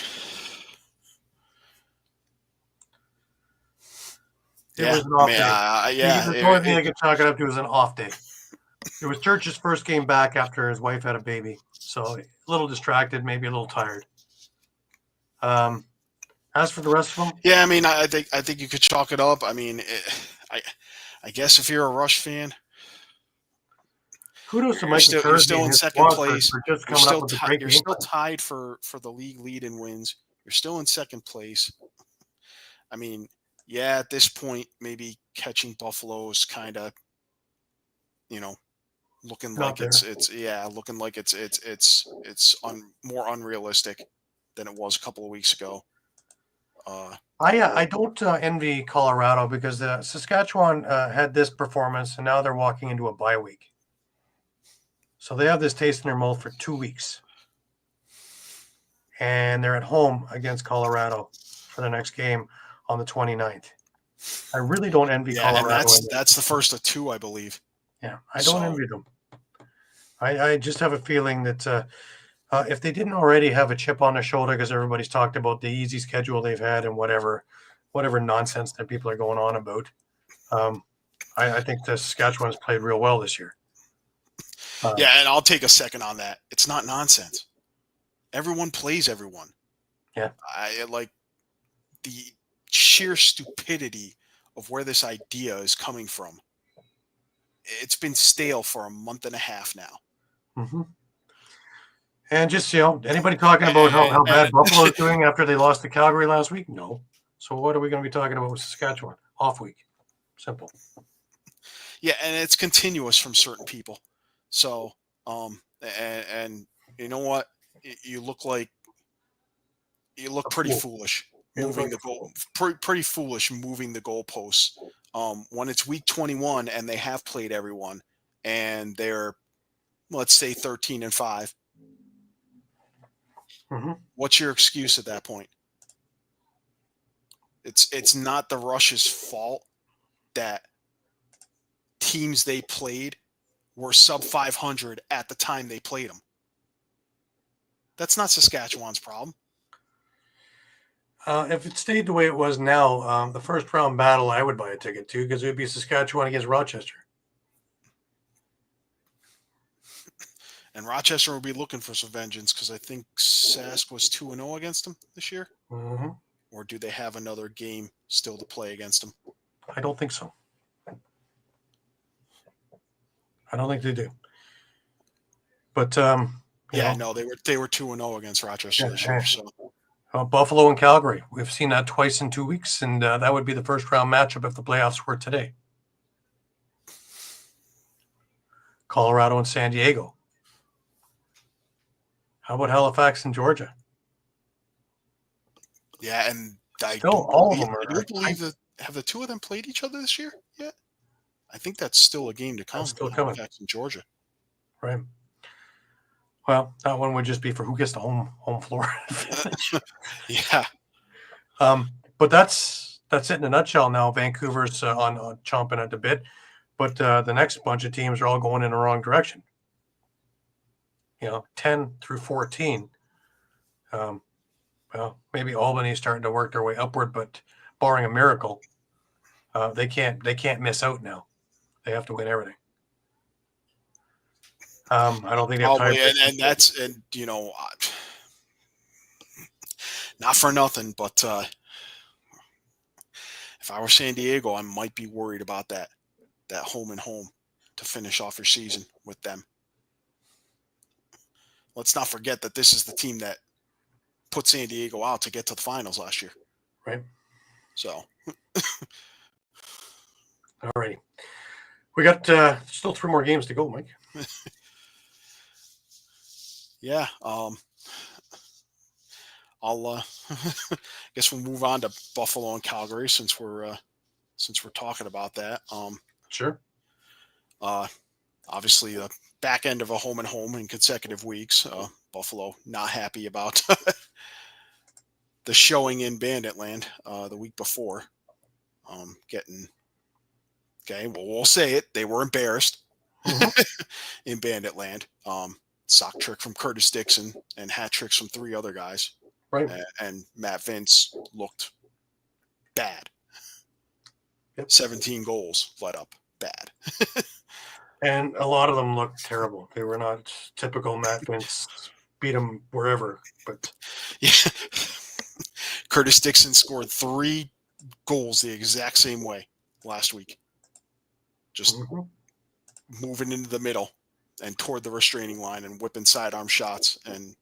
it was an off day. The only thing I could chalk it up to was an off day. It was Church's first game back after his wife had a baby, so a little distracted, maybe a little tired. As for the rest of them, yeah, I mean, I think you could chalk it up. I mean, I guess if you're a Rush fan, kudos to Mike. You're still in second place. You're still tied for the league lead in wins. You're still in second place. I mean, yeah, at this point, maybe catching Buffalo is kind of, looking like it's more unrealistic than it was a couple of weeks ago. I don't envy Colorado because Saskatchewan had this performance and now they're walking into a bye week. So they have this taste in their mouth for 2 weeks. And they're at home against Colorado for the next game on the 29th. I really don't envy Colorado. And that's the first of 2, I believe. Yeah, I don't envy them. I just have a feeling that if they didn't already have a chip on their shoulder because everybody's talked about the easy schedule they've had and whatever nonsense that people are going on about, I think the Saskatchewan has played real well this year. Yeah, and I'll take a second on that. It's not nonsense. Everyone plays everyone. Yeah. I like the sheer stupidity of where this idea is coming from. It's been stale for a month and a half now. Mm-hmm. And just, anybody talking about how bad Buffalo is doing after they lost to Calgary last week? No. So what are we going to be talking about with Saskatchewan? Off week. Simple. Yeah, and it's continuous from certain people. So, and you know what? You look pretty foolish moving the goal. Pretty foolish moving the goalposts. When it's week 21 and they have played everyone, and they're, let's say, 13-5. Mm-hmm. What's your excuse at that point? It's not the Rush's fault that teams they played were sub 500 at the time they played them. That's not Saskatchewan's problem. If it stayed the way it was now, the first round battle I would buy a ticket to, because it would be Saskatchewan against Rochester. And Rochester will be looking for some vengeance because I think Sask was 2-0 against them this year. Mm-hmm. Or do they have another game still to play against them? I don't think so. I don't think they do. But no, they were 2-0 against Rochester this year. So Buffalo and Calgary, we've seen that twice in 2 weeks, and that would be the first round matchup if the playoffs were today. Colorado and San Diego. How about Halifax and Georgia? Yeah, and I don't believe that have the two of them played each other this year yet. I think that's still a game to come. That's still coming. Halifax and Georgia. Right. Well, that one would just be for who gets the home floor. Yeah. But that's it in a nutshell. Now Vancouver's on chomping at the bit, but the next bunch of teams are all going in the wrong direction. 10 through 14. Well, maybe Albany's starting to work their way upward, but barring a miracle, they can't miss out now. They have to win everything. I don't think they have time. Not for nothing, but if I were San Diego, I might be worried about that home and home to finish off your season with them. Let's not forget that this is the team that put San Diego out to get to the finals last year. Right. So. All righty. We got still 3 more games to go, Mike. Yeah. I'll guess we'll move on to Buffalo and Calgary since we're talking about that. Sure. Obviously the back end of a home and home in consecutive weeks. Buffalo not happy about the showing in Banditland the week before. We'll say it. They were embarrassed in Banditland. Sock trick from Curtis Dixon and hat tricks from 3 other guys. Right. And Matt Vince looked bad. Yep. 17 goals let up. Bad. And a lot of them looked terrible. They were not typical Matt Vince, beat them wherever. But yeah. Curtis Dixon scored 3 goals the exact same way last week. Just moving into the middle and toward the restraining line and whipping sidearm shots and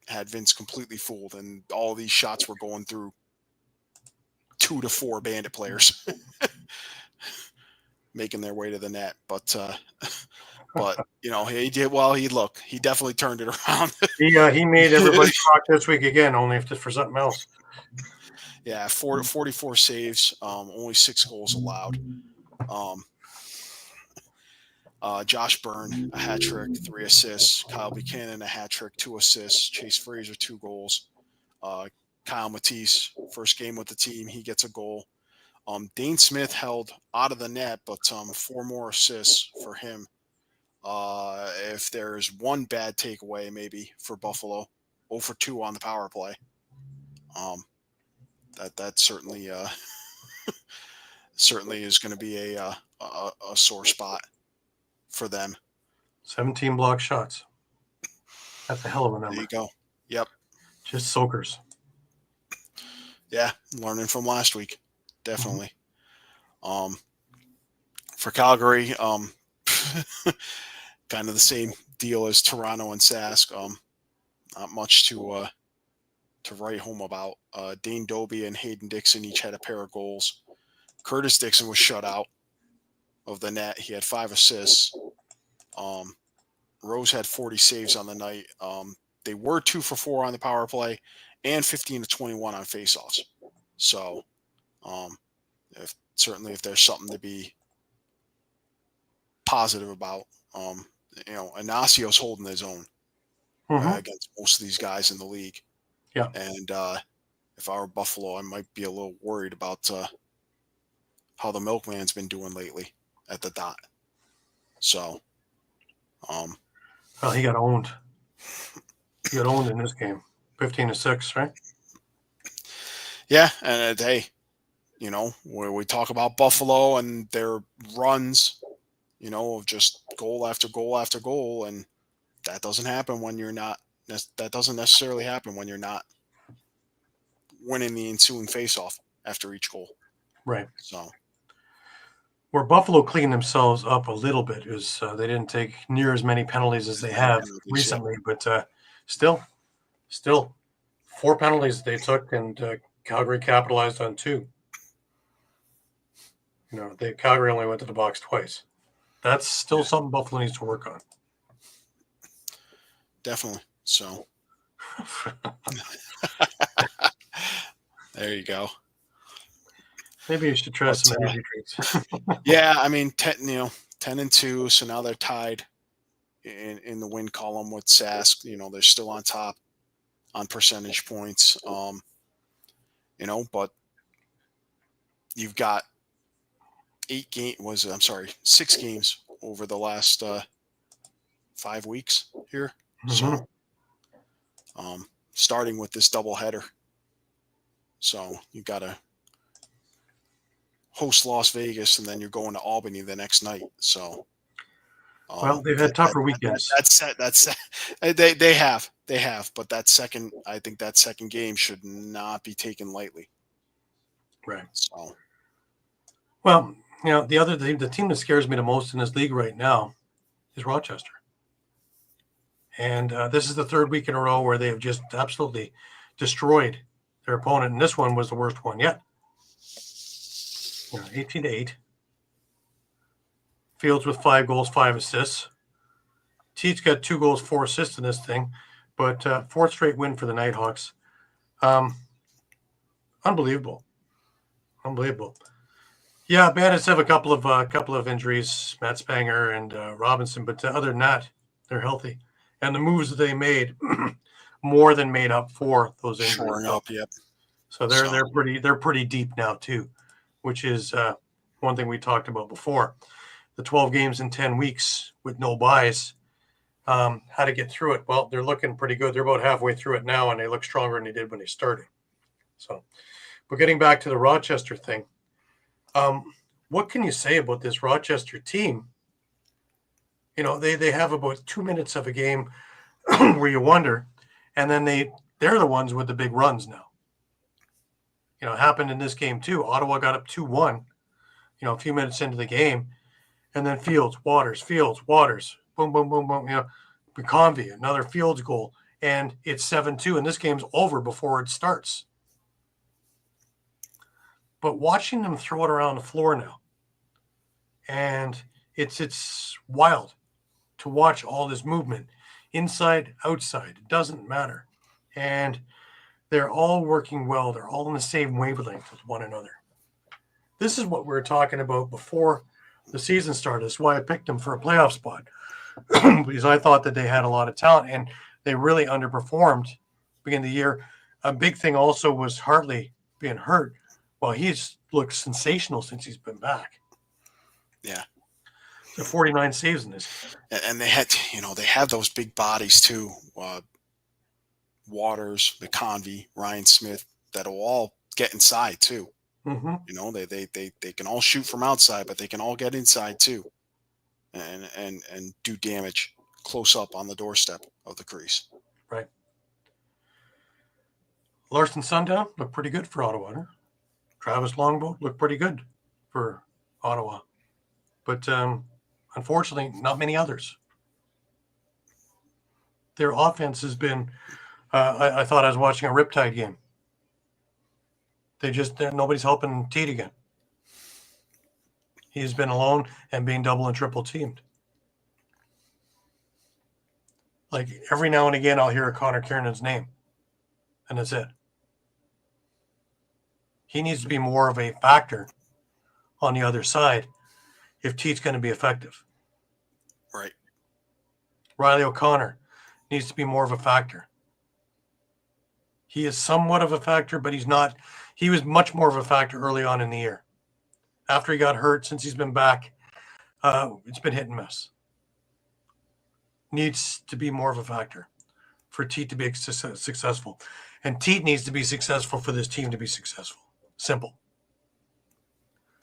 had Vince completely fooled. And all these shots were going through 2 to 4 Bandit players making their way to the net. But he did well. He definitely turned it around. He made everybody talk this week again, only if for something else. Yeah, 44 saves, only 6 goals allowed. Josh Byrne, a hat trick, 3 assists. Kyle Buchanan, a hat trick, 2 assists. Chase Fraser, 2 goals. Kyle Matisse, first game with the team, he gets a goal. Dane Smith held out of the net, but 4 more assists for him. If there's one bad takeaway, maybe for Buffalo, 0 for 2 on the power play. That certainly certainly is going to be a sore spot for them. 17 block shots. That's a hell of a There number. you go. Yep. Just soakers. Yeah, learning from last week, definitely. For Calgary, kind of the same deal as Toronto and Sask. Not much to write home about. Dane Doby and Hayden Dixon each had a pair of goals. Curtis Dixon was shut out of the net. He had 5 assists. Rose had 40 saves on the night. They were 2 for 4 on the power play and 15 to 21 on faceoffs. So, if there's something to be positive about, Inaccio's holding his own against most of these guys in the league. Yeah. And if I were Buffalo, I might be a little worried about how the milkman's been doing lately at the dot. So, well, he got owned. He got owned in this game. 15-6, right? Yeah, and hey, where we talk about Buffalo and their runs, of just goal after goal after goal, and that doesn't happen when you're not. That doesn't necessarily happen when you're not winning the ensuing faceoff after each goal. Right. So, where Buffalo cleaned themselves up a little bit is they didn't take near as many penalties as they have recently, but still 4 penalties they took, and Calgary capitalized on 2. Calgary only went to the box twice. That's still something Buffalo needs to work on. Definitely. So, there you go. Maybe you should try some energy drinks. Yeah, I mean, 10-2, so now they're tied in the win column with Sask. They're still on top on percentage points. But you've got 6 games over the last 5 weeks here. So, starting with this doubleheader. So you've got to host Las Vegas, and then you're going to Albany the next night. So, well, they've had tougher weekends. That's they have, but I think that second game should not be taken lightly. Right. So, well, the team that scares me the most in this league right now is Rochester. And this is the 3rd week in a row where they have just absolutely destroyed their opponent. And this one was the worst one yet. 18-8. Fields with 5 goals, 5 assists. Teats got 2 goals, 4 assists in this thing. But 4th straight win for the Nighthawks. Unbelievable. Yeah, Bandits have a couple of injuries, Matt Spanger and Robinson. But other than that, they're healthy. And the moves that they made more than made up for those injuries. Shoring up, yep. So they're pretty deep now too, which is one thing we talked about before. The 12 games in 10 weeks with no buys, how to get through it. Well, they're looking pretty good. They're about halfway through it now, and they look stronger than they did when they started. So, but getting back to the Rochester thing, what can you say about this Rochester team? They have about 2 minutes of a game where you wonder, and then they're the ones with the big runs now. It happened in this game too. Ottawa got up 2-1, a few minutes into the game, and then Fields, Waters, boom, boom, boom, boom. McConvey, another Fields goal, and it's 7-2, and this game's over before it starts. But watching them throw it around the floor now, and it's wild to watch all this movement, inside, outside. It doesn't matter. And they're all working well. They're all on the same wavelength with one another. This is what we were talking about before the season started. That's why I picked them for a playoff spot, because I thought that they had a lot of talent, and they really underperformed beginning of the year. A big thing also was Hartley being hurt. Well, he's looked sensational since he's been back. Yeah. 49 saves in this. And they have those big bodies too. Waters, McConvey, Ryan Smith, that'll all get inside too. Mm-hmm. They can all shoot from outside, but they can all get inside too, and do damage. close up on the doorstep of the crease. Right. Larson Sundown looked pretty good for Ottawa. Huh? Travis Longboat looked pretty good for Ottawa. But unfortunately, not many others. Their offense has been, I thought I was watching a Riptide game. Nobody's helping Teed again. He's been alone and being double and triple teamed. Like every now and again, I'll hear Connor Kiernan's name, and that's it. He needs to be more of a factor on the other side if Teed's going to be effective. Right. Riley O'Connor needs to be more of a factor. He is somewhat of a factor, but he's not. He was much more of a factor early on in the year. After he got hurt, since he's been back, it's been hit and miss. Needs to be more of a factor for Teed to be successful. And Teed needs to be successful for this team to be successful. Simple.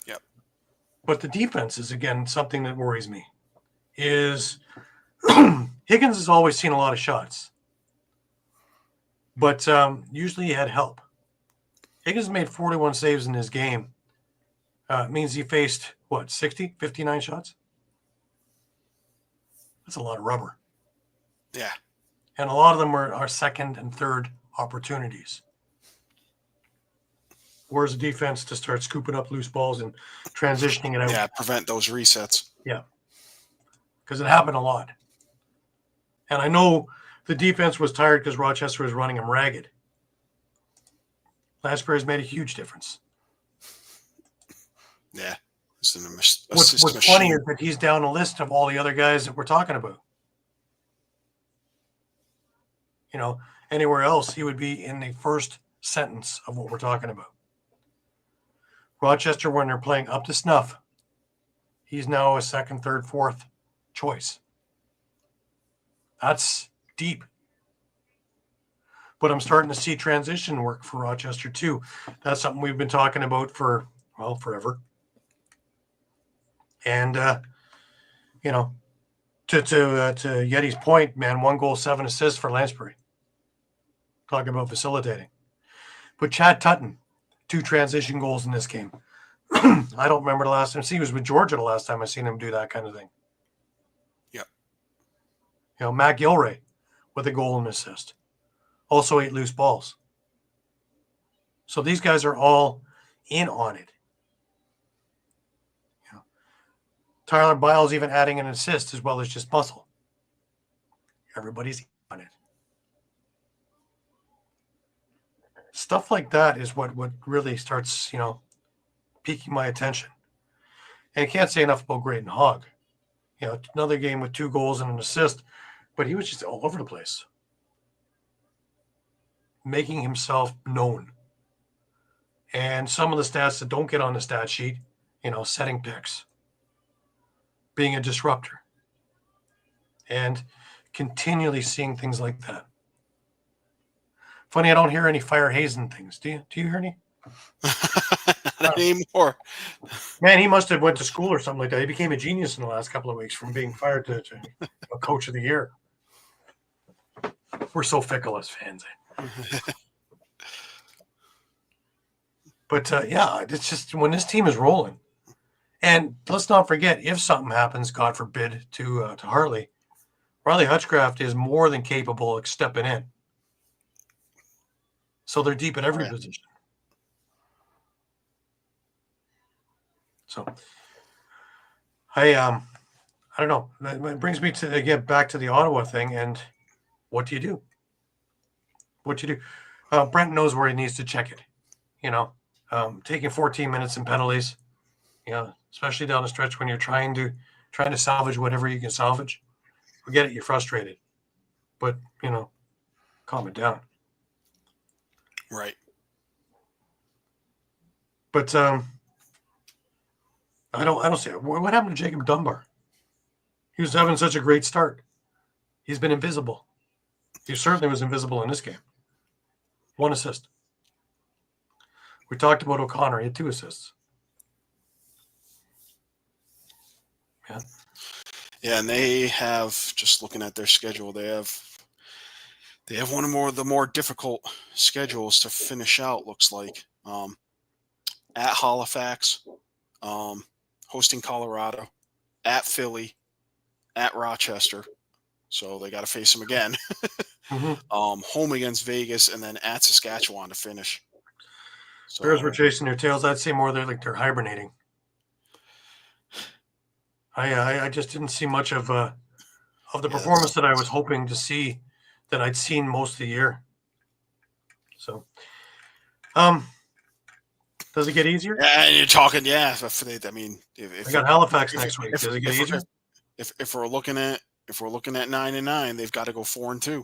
Yep. But the defense is, again, something that worries me. Is Higgins has always seen a lot of shots. But usually he had help. Higgins made 41 saves in his game. Means he faced, 59 shots? That's a lot of rubber. Yeah. And a lot of them were our second and third opportunities. Where's the defense to start scooping up loose balls and transitioning it out? Yeah, prevent those resets. Yeah. Because it happened a lot. And I know the defense was tired because Rochester was running them ragged. Lansbury's made a huge difference. Yeah. What's funny is that he's down a list of all the other guys that we're talking about. You know, anywhere else, he would be in the first sentence of what we're talking about. Rochester, when they're playing up to snuff, he's now a second, third, fourth choice. That's deep. But I'm starting to see transition work for Rochester too. That's something we've been talking about for, forever. And, you know, to Yeti's point, man, 1 goal, 7 assists for Lansbury. Talking about facilitating. But Chad Tutton, 2 transition goals in this game. I don't remember the last time. He was with Georgia the last time I seen him do that kind of thing. Yep. You know, Matt Gilray with a goal and assist. Also 8 loose balls. So these guys are all in on it. You know, Tyler Biles even adding an assist as well as just muscle. Everybody's in on it. Stuff like that is what really starts, you know, piquing my attention. And I can't say enough about Graydon Hogg. You know, another game with 2 goals and an assist, but he was just all over the place. Making himself known. And some of the stats that don't get on the stat sheet, you know, setting picks, being a disruptor, and continually seeing things like that. Funny, I don't hear any Fire Hazen things. Do you hear any? Not anymore. Man, he must have went to school or something like that. He became a genius in the last couple of weeks from being fired to a coach of the year. We're so fickle as fans. But yeah, it's just when this team is rolling, and let's not forget, if something happens, God forbid, to Hartley, Riley Hutchcraft is more than capable of stepping in. So they're deep at every position. So I don't know. It brings me to get back to the Ottawa thing, and what do you do? What do you do? Brent knows where he needs to check it. You know, taking 14 minutes in penalties, you know, especially down the stretch when you're trying to salvage whatever you can salvage. Forget it, you're frustrated. But, you know, calm it down. Right. But I don't see it. What happened to Jacob Dunbar? He was having such a great start. He's been invisible. He certainly was invisible in this game. 1 assist. We talked about O'Connor. He had 2 assists. Yeah. Yeah, and they have, just looking at their schedule, they have one of the more difficult schedules to finish out. Looks like at Halifax, hosting Colorado, at Philly, at Rochester. So they got to face them again. Home against Vegas, and then at Saskatchewan to finish. So Bears were chasing their tails. I'd say more they're hibernating. I just didn't see much of the performance that I was hoping to see, that I'd seen most of the year. So, does it get easier? Yeah, and you're talking, I mean, if I got Halifax next week. Does it get easier? If we're looking at 9-9, they've got to go 4-2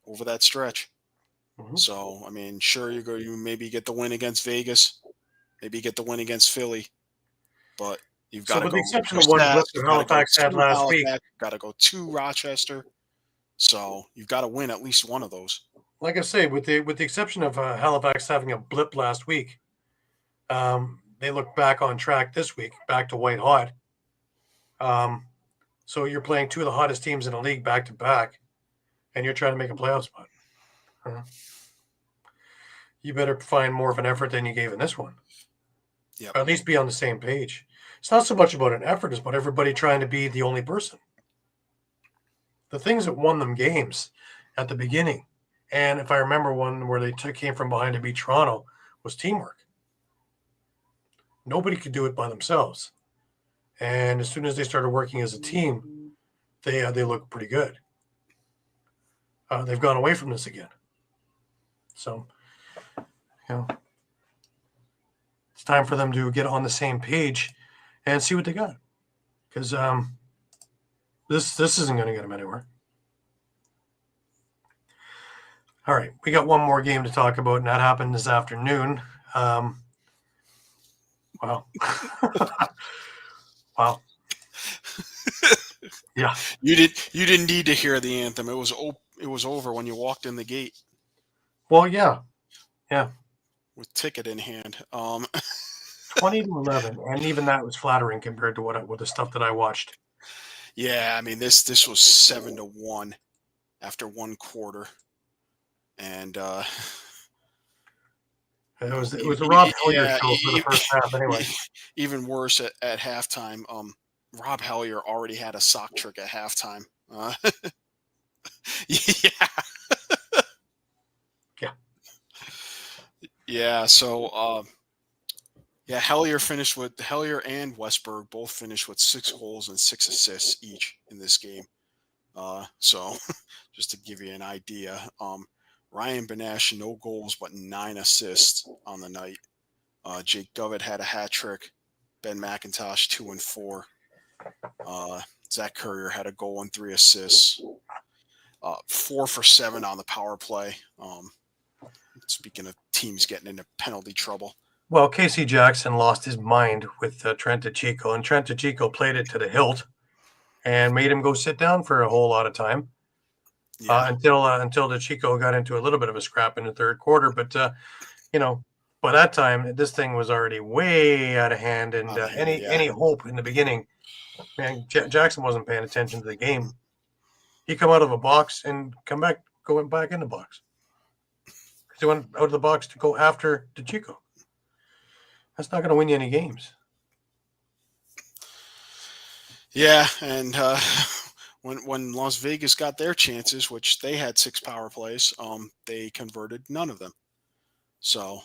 over that stretch. So, I mean, sure, you maybe get the win against Vegas, maybe get the win against Philly, but you've got to go. With the exception of one blip that Halifax had last week, got to go to Rochester. So you've got to win at least one of those. Like I say, with the exception of Halifax having a blip last week, they look back on track this week, back to white hot. So you're playing two of the hottest teams in the league back to back, and you're trying to make a playoff spot. You better find more of an effort than you gave in this one. Yeah. Or at least be on the same page. It's not so much about an effort as about everybody trying to be the only person. The things that won them games at the beginning, and if I remember one where they came from behind to beat Toronto, was teamwork. Nobody could do it by themselves. And as soon as they started working as a team, they look pretty good. They've gone away from this again. So, it's time for them to get on the same page and see what they got. Because this isn't going to get them anywhere. All right, we got one more game to talk about, and that happened this afternoon. Wow. Wow. Yeah. You didn't need to hear the anthem. It was over when you walked in the gate. Well, yeah. With ticket in hand. 20-11, and even that was flattering compared to what the stuff that I watched. Yeah, I mean this was 7-1 after one quarter, and it was a Rob Hellier show for the first half anyway. Even worse at halftime. Rob Hellier already had a sock trick at halftime. Yeah. So Hellier and Westberg both finished with 6 goals and 6 assists each in this game. So just to give you an idea, Ryan Benesh, no goals but 9 assists on the night. Jake Govett had a hat trick. Ben McIntosh 2 and 4. Zach Currier had a goal and 3 assists. 4 for 7 on the power play. Speaking of teams getting into penalty trouble. Well, Casey Jackson lost his mind with Trent DeChico, and Trent DeChico played it to the hilt and made him go sit down for a whole lot of time until DeChico got into a little bit of a scrap in the third quarter. But, by that time, this thing was already way out of hand, and any hope in the beginning, man, Jackson wasn't paying attention to the game. He come out of a box and going back in the box. Because he went out of the box to go after DeChico. That's not going to win you any games. Yeah, and when Las Vegas got their chances, which they had 6 power plays, they converted none of them. So,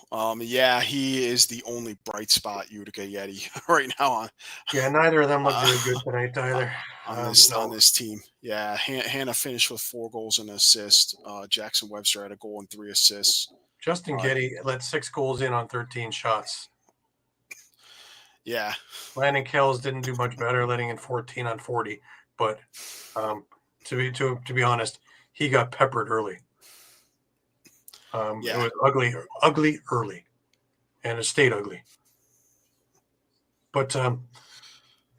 he is the only bright spot Utica Yeti right now. Neither of them look very good tonight either. On this team. Yeah, Hannah finished with 4 goals and an assist. Jackson Webster had a goal and 3 assists. Justin Getty let 6 goals in on 13 shots. Yeah. Landon Kells didn't do much better, letting in 14 on 40. But to be honest, he got peppered early. It was ugly early, and it stayed ugly. But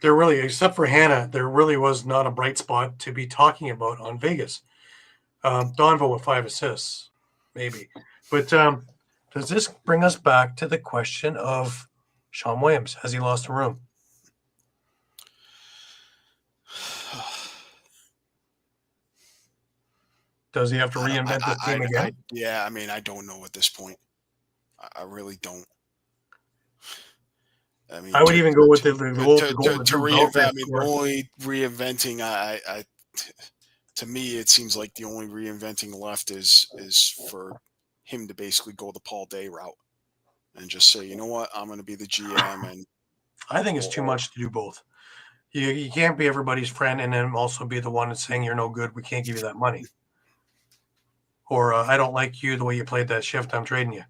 there really, except for Hannah, there really was not a bright spot to be talking about on Vegas. Donvo with 5 assists, maybe. But does this bring us back to the question of Shawn Williams? Has he lost a room? Does he have to reinvent the team again? Yeah, I mean, I don't know at this point. I really don't. I mean, I would even go with the to reinvent. I mean, the only reinventing to me, it seems like the only reinventing left is for him to basically go the Paul Day route and just say, you know what, I'm going to be the GM. And I think it's too much to do both. You can't be everybody's friend and then also be the one that's saying you're no good. We can't give you that money. Or I don't like you the way you played that shift. I'm trading you.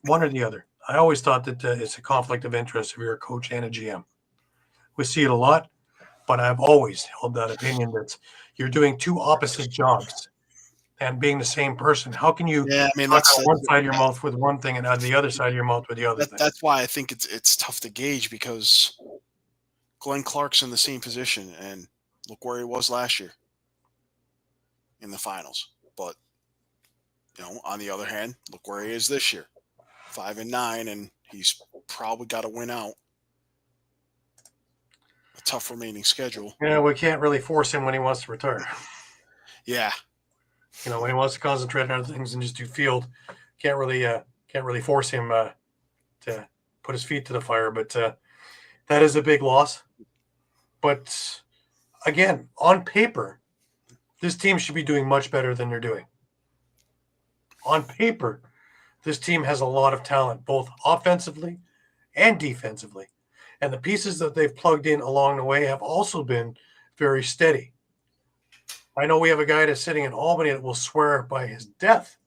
One or the other. I always thought that it's a conflict of interest if you're a coach and a GM. We see it a lot, but I've always held that opinion that you're doing two opposite jobs and being the same person. How can you I mean, talk that's out one side of your mouth with one thing and out the other side of your mouth with the other thing? That's why I think it's tough to gauge, because Glenn Clark's in the same position, and look where he was last year in the finals. But on the other hand, look where he is this year, 5-9, and he's probably got to win out a tough remaining schedule. Yeah, we can't really force him when he wants to retire. Yeah, when he wants to concentrate on other things and just do field, can't really force him to put his feet to the fire. But that is a big loss. But again, on paper, this team should be doing much better than they're doing. On paper, this team has a lot of talent, both offensively and defensively. And the pieces that they've plugged in along the way have also been very steady. I know we have a guy that's sitting in Albany that will swear by his death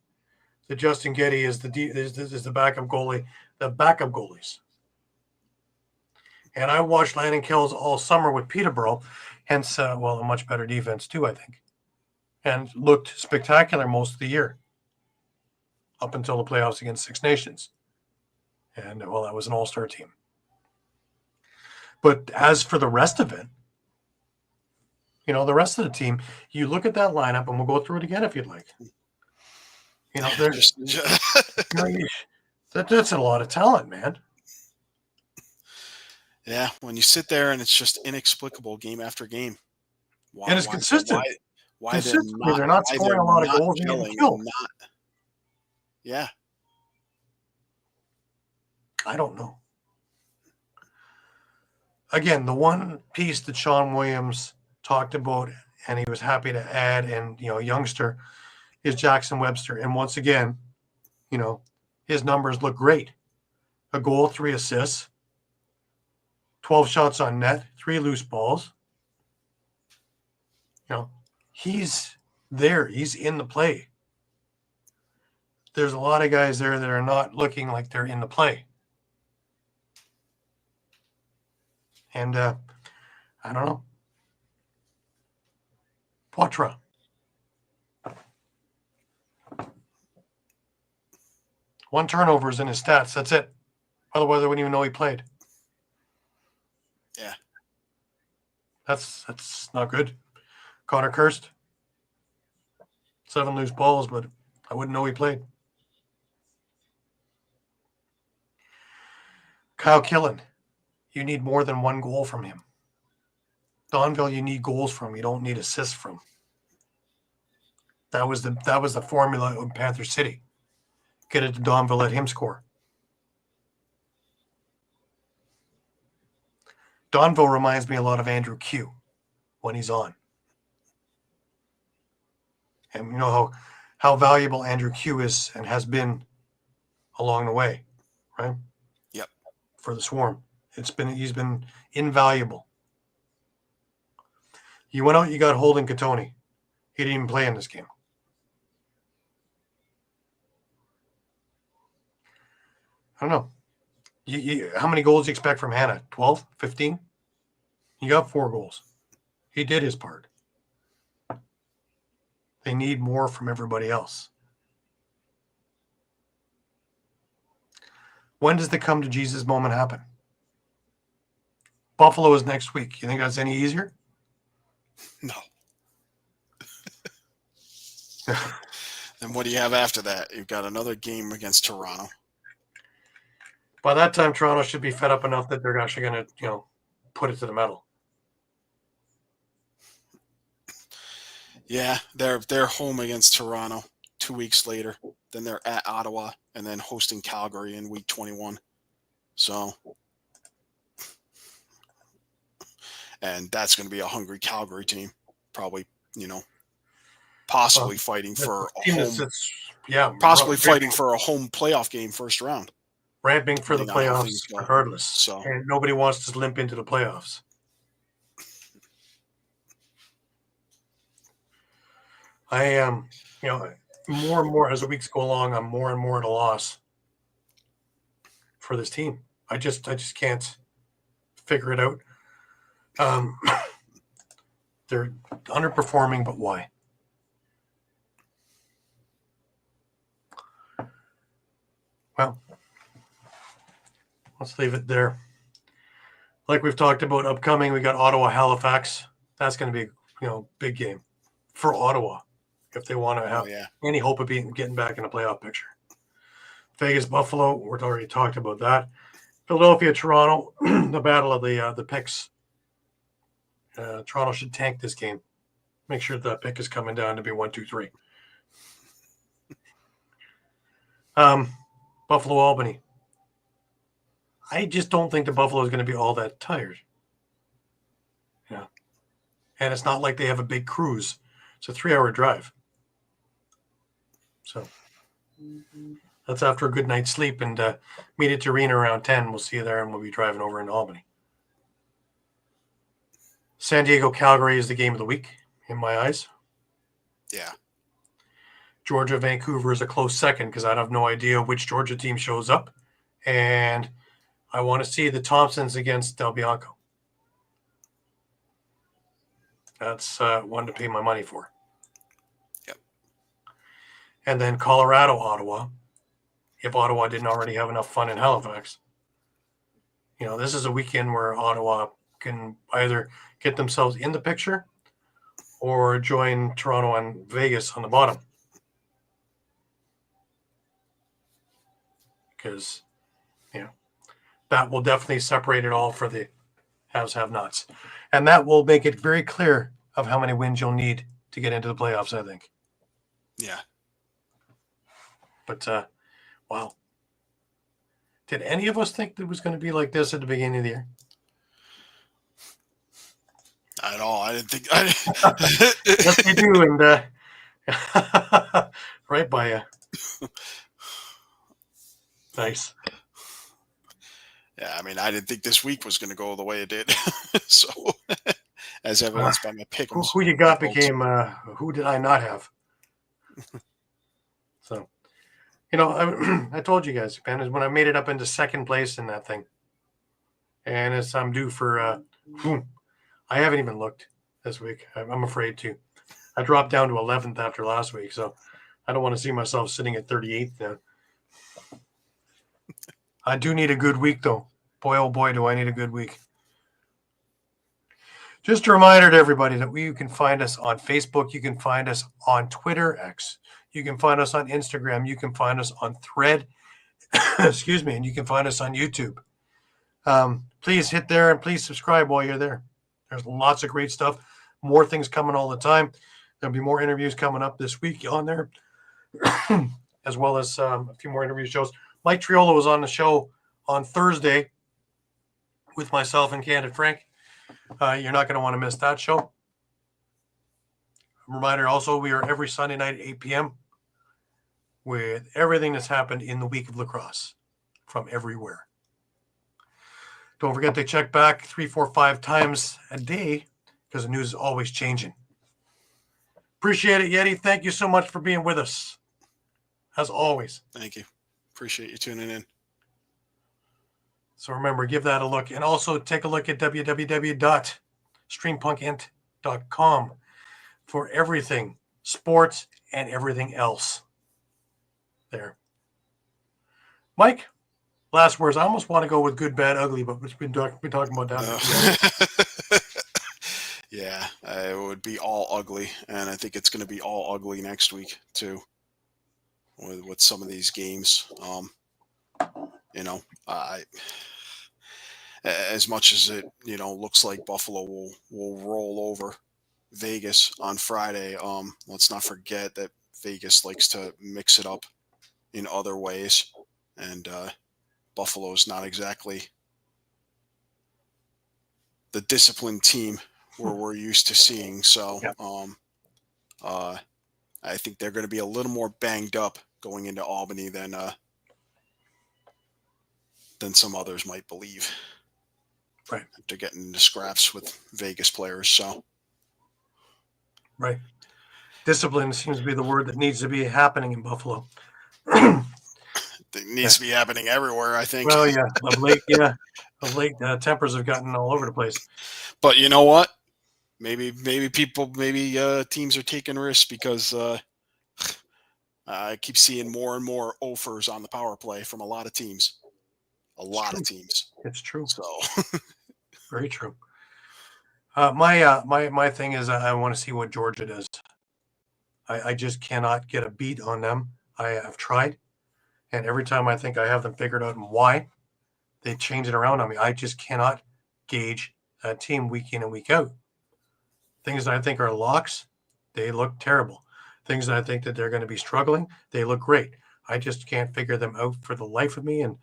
that Justin Getty is the backup goalie, the backup goalies. And I watched Landon Kells all summer with Peterborough, hence, a much better defense too, I think, and looked spectacular most of the year up until the playoffs against Six Nations. And, that was an all-star team. But as for the rest of it, the rest of the team, you look at that lineup, and we'll go through it again if you'd like. That's a lot of talent, man. Yeah, when you sit there and it's just inexplicable game after game. And it's consistent. Why they're not scoring a lot of goals and getting killed. Yeah. I don't know. Again, the one piece that Sean Williams talked about and he was happy to add, and youngster, is Jackson Webster. And once again, his numbers look great. A goal, 3 assists, 12 shots on net, 3 loose balls. He's there. He's in the play. There's a lot of guys there that are not looking like they're in the play. And I don't know. Poitras. One turnover is in his stats. That's it. Otherwise, I wouldn't even know he played. Yeah. That's not good. Connor Kirst. 7 loose balls, but I wouldn't know he played. Kyle Killen. You need more than 1 goal from him. Donville, you need goals from. You don't need assists from. That was the formula of Panther City. Get it to Donville, let him score. Donville reminds me a lot of Andrew Q when he's on. And you know how valuable Andrew Q is and has been along the way, right? Yep. For the Swarm. He's been invaluable. You went out, you got Holden Katoni. He didn't even play in this game. I don't know. How many goals do you expect from Hannah? 12? 15? He got 4 goals. He did his part. They need more from everybody else. When does the come to Jesus moment happen? Buffalo is next week. You think that's any easier? No. And what do you have after that? You've got another game against Toronto. By that time, Toronto should be fed up enough that they're actually going to, put it to the metal. Yeah, they're home against Toronto 2 weeks later. Then they're at Ottawa and then hosting Calgary in week 21. So, and that's going to be a hungry Calgary team, probably, possibly fighting for a home, possibly fighting for a home playoff game first round. Ramping for the depending on how playoffs things go. regardless. So- And nobody wants to limp into the playoffs. I am, more and more as the weeks go along, I'm more and more at a loss for this team. I just can't figure it out. They're underperforming, but why? Well, let's leave it there. Like we've talked about upcoming, we got Ottawa Halifax. That's going to be, big game for Ottawa if they want to have any hope of getting back in the playoff picture. Vegas Buffalo, we've already talked about that. Philadelphia Toronto, the battle of the picks. Toronto should tank this game. Make sure that pick is coming down to be 1, 2, 3. Buffalo Albany. I just don't think the Buffalo is going to be all that tired. Yeah. And it's not like they have a big cruise. It's a 3-hour drive. So that's after a good night's sleep, and meet at the arena around 10. We'll see you there, and we'll be driving over into Albany. San Diego Calgary is the game of the week in my eyes. Yeah. Georgia Vancouver is a close second because I have no idea which Georgia team shows up, and I want to see the Thompsons against Del Bianco. That's one to pay my money for. Yep. And then Colorado, Ottawa. If Ottawa didn't already have enough fun in Halifax. This is a weekend where Ottawa can either get themselves in the picture or join Toronto and Vegas on the bottom. Because, that will definitely separate it all for the haves, have-nots. And that will make it very clear of how many wins you'll need to get into the playoffs, I think. Yeah. But, wow. Did any of us think that it was going to be like this at the beginning of the year? Not at all. I didn't think. Yes, they do. And right by you. Nice. Yeah, I mean, I didn't think this week was going to go the way it did. So, as evidenced by my pick. Who you got became who did I not have? So, I told you guys, Ben, is when I made it up into second place in that thing. And as I'm due for, I haven't even looked this week. I'm afraid to. I dropped down to 11th after last week, so I don't want to see myself sitting at 38th now. I do need a good week, though. Boy, oh boy, do I need a good week. Just a reminder to everybody that you can find us on Facebook. You can find us on Twitter, X. You can find us on Instagram. You can find us on Thread. Excuse me. And you can find us on YouTube. Please hit there and please subscribe while you're there. There's lots of great stuff. More things coming all the time. There'll be more interviews coming up this week on there, as well as a few more interview shows. Mike Triolo was on the show on Thursday with myself and Candid Frank. You're not going to want to miss that show. Reminder also, we are every Sunday night at 8 p.m. with everything that's happened in the week of lacrosse from everywhere. Don't forget to check back 3, 4, 5 times a day because the news is always changing. Appreciate it, Yeti. Thank you so much for being with us, as always. Thank you. Appreciate you tuning in. So remember, give that a look. And also take a look at www.streampunkentertainment.com for everything sports and everything else there. Mike, last words. I almost want to go with good, bad, ugly, but we've been talking about that. Yeah, it would be all ugly. And I think it's going to be all ugly next week, too, with some of these games. As much as it, looks like Buffalo will roll over, Vegas on Friday. Let's not forget that Vegas likes to mix it up in other ways, and Buffalo's not exactly the disciplined team we're used to seeing. So Yep. I think they're going to be a little more banged up going into Albany than some others might believe. Right. They're getting into scraps with Vegas players. So Right. Discipline seems to be the word that needs to be happening in Buffalo. it needs to be happening everywhere, I think. Well, yeah, of late, tempers have gotten all over the place. But you know what? Maybe teams are taking risks because I keep seeing more and more offers on the power play from a lot of teams. It's true. So very true. My thing is I want to see what Georgia does. I just cannot get a beat on them. I have tried, and every time I think I have them figured out and why, they change it around on me. I just cannot gauge a team week in and week out. Things that I think are locks, they look terrible. Things that I think that they're going to be struggling, they look great. I just can't figure them out for the life of me. And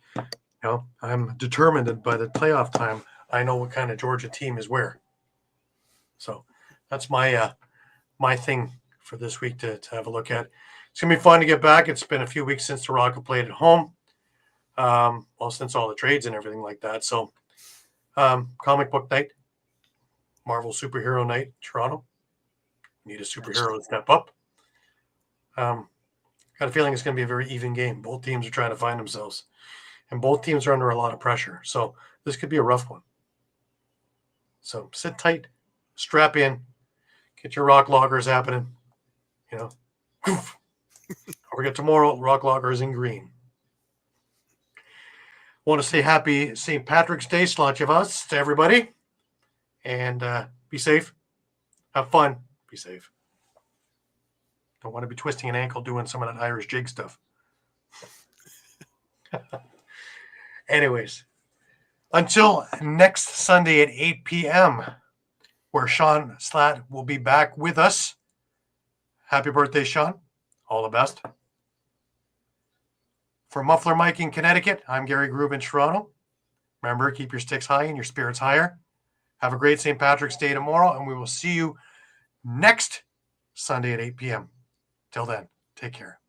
I'm determined that by the playoff time, I know what kind of Georgia team is where. So that's my thing for this week to have a look at. It's going to be fun to get back. It's been a few weeks since the Rock have played at home. Since all the trades and everything like that. So comic book night, Marvel superhero night, Toronto. Need a superhero to step up. Got a feeling it's going to be a very even game. Both teams are trying to find themselves, and both teams are under a lot of pressure. So this could be a rough one. So sit tight, strap in, get your rock loggers happening. Don't forget tomorrow, rock loggers in green. Want to say happy St. Patrick's Day, Slotchevas, to everybody. And be safe. Have fun. Be safe. Don't want to be twisting an ankle doing some of that Irish jig stuff. Anyways, until next Sunday at 8 p.m., where Shawn Slaght will be back with us. Happy birthday, Shawn. All the best. For Muffler Mike in Connecticut, I'm Gary Groob in Toronto. Remember, keep your sticks high and your spirits higher. Have a great St. Patrick's Day tomorrow, and we will see you next Sunday at 8 p.m. Till then, take care.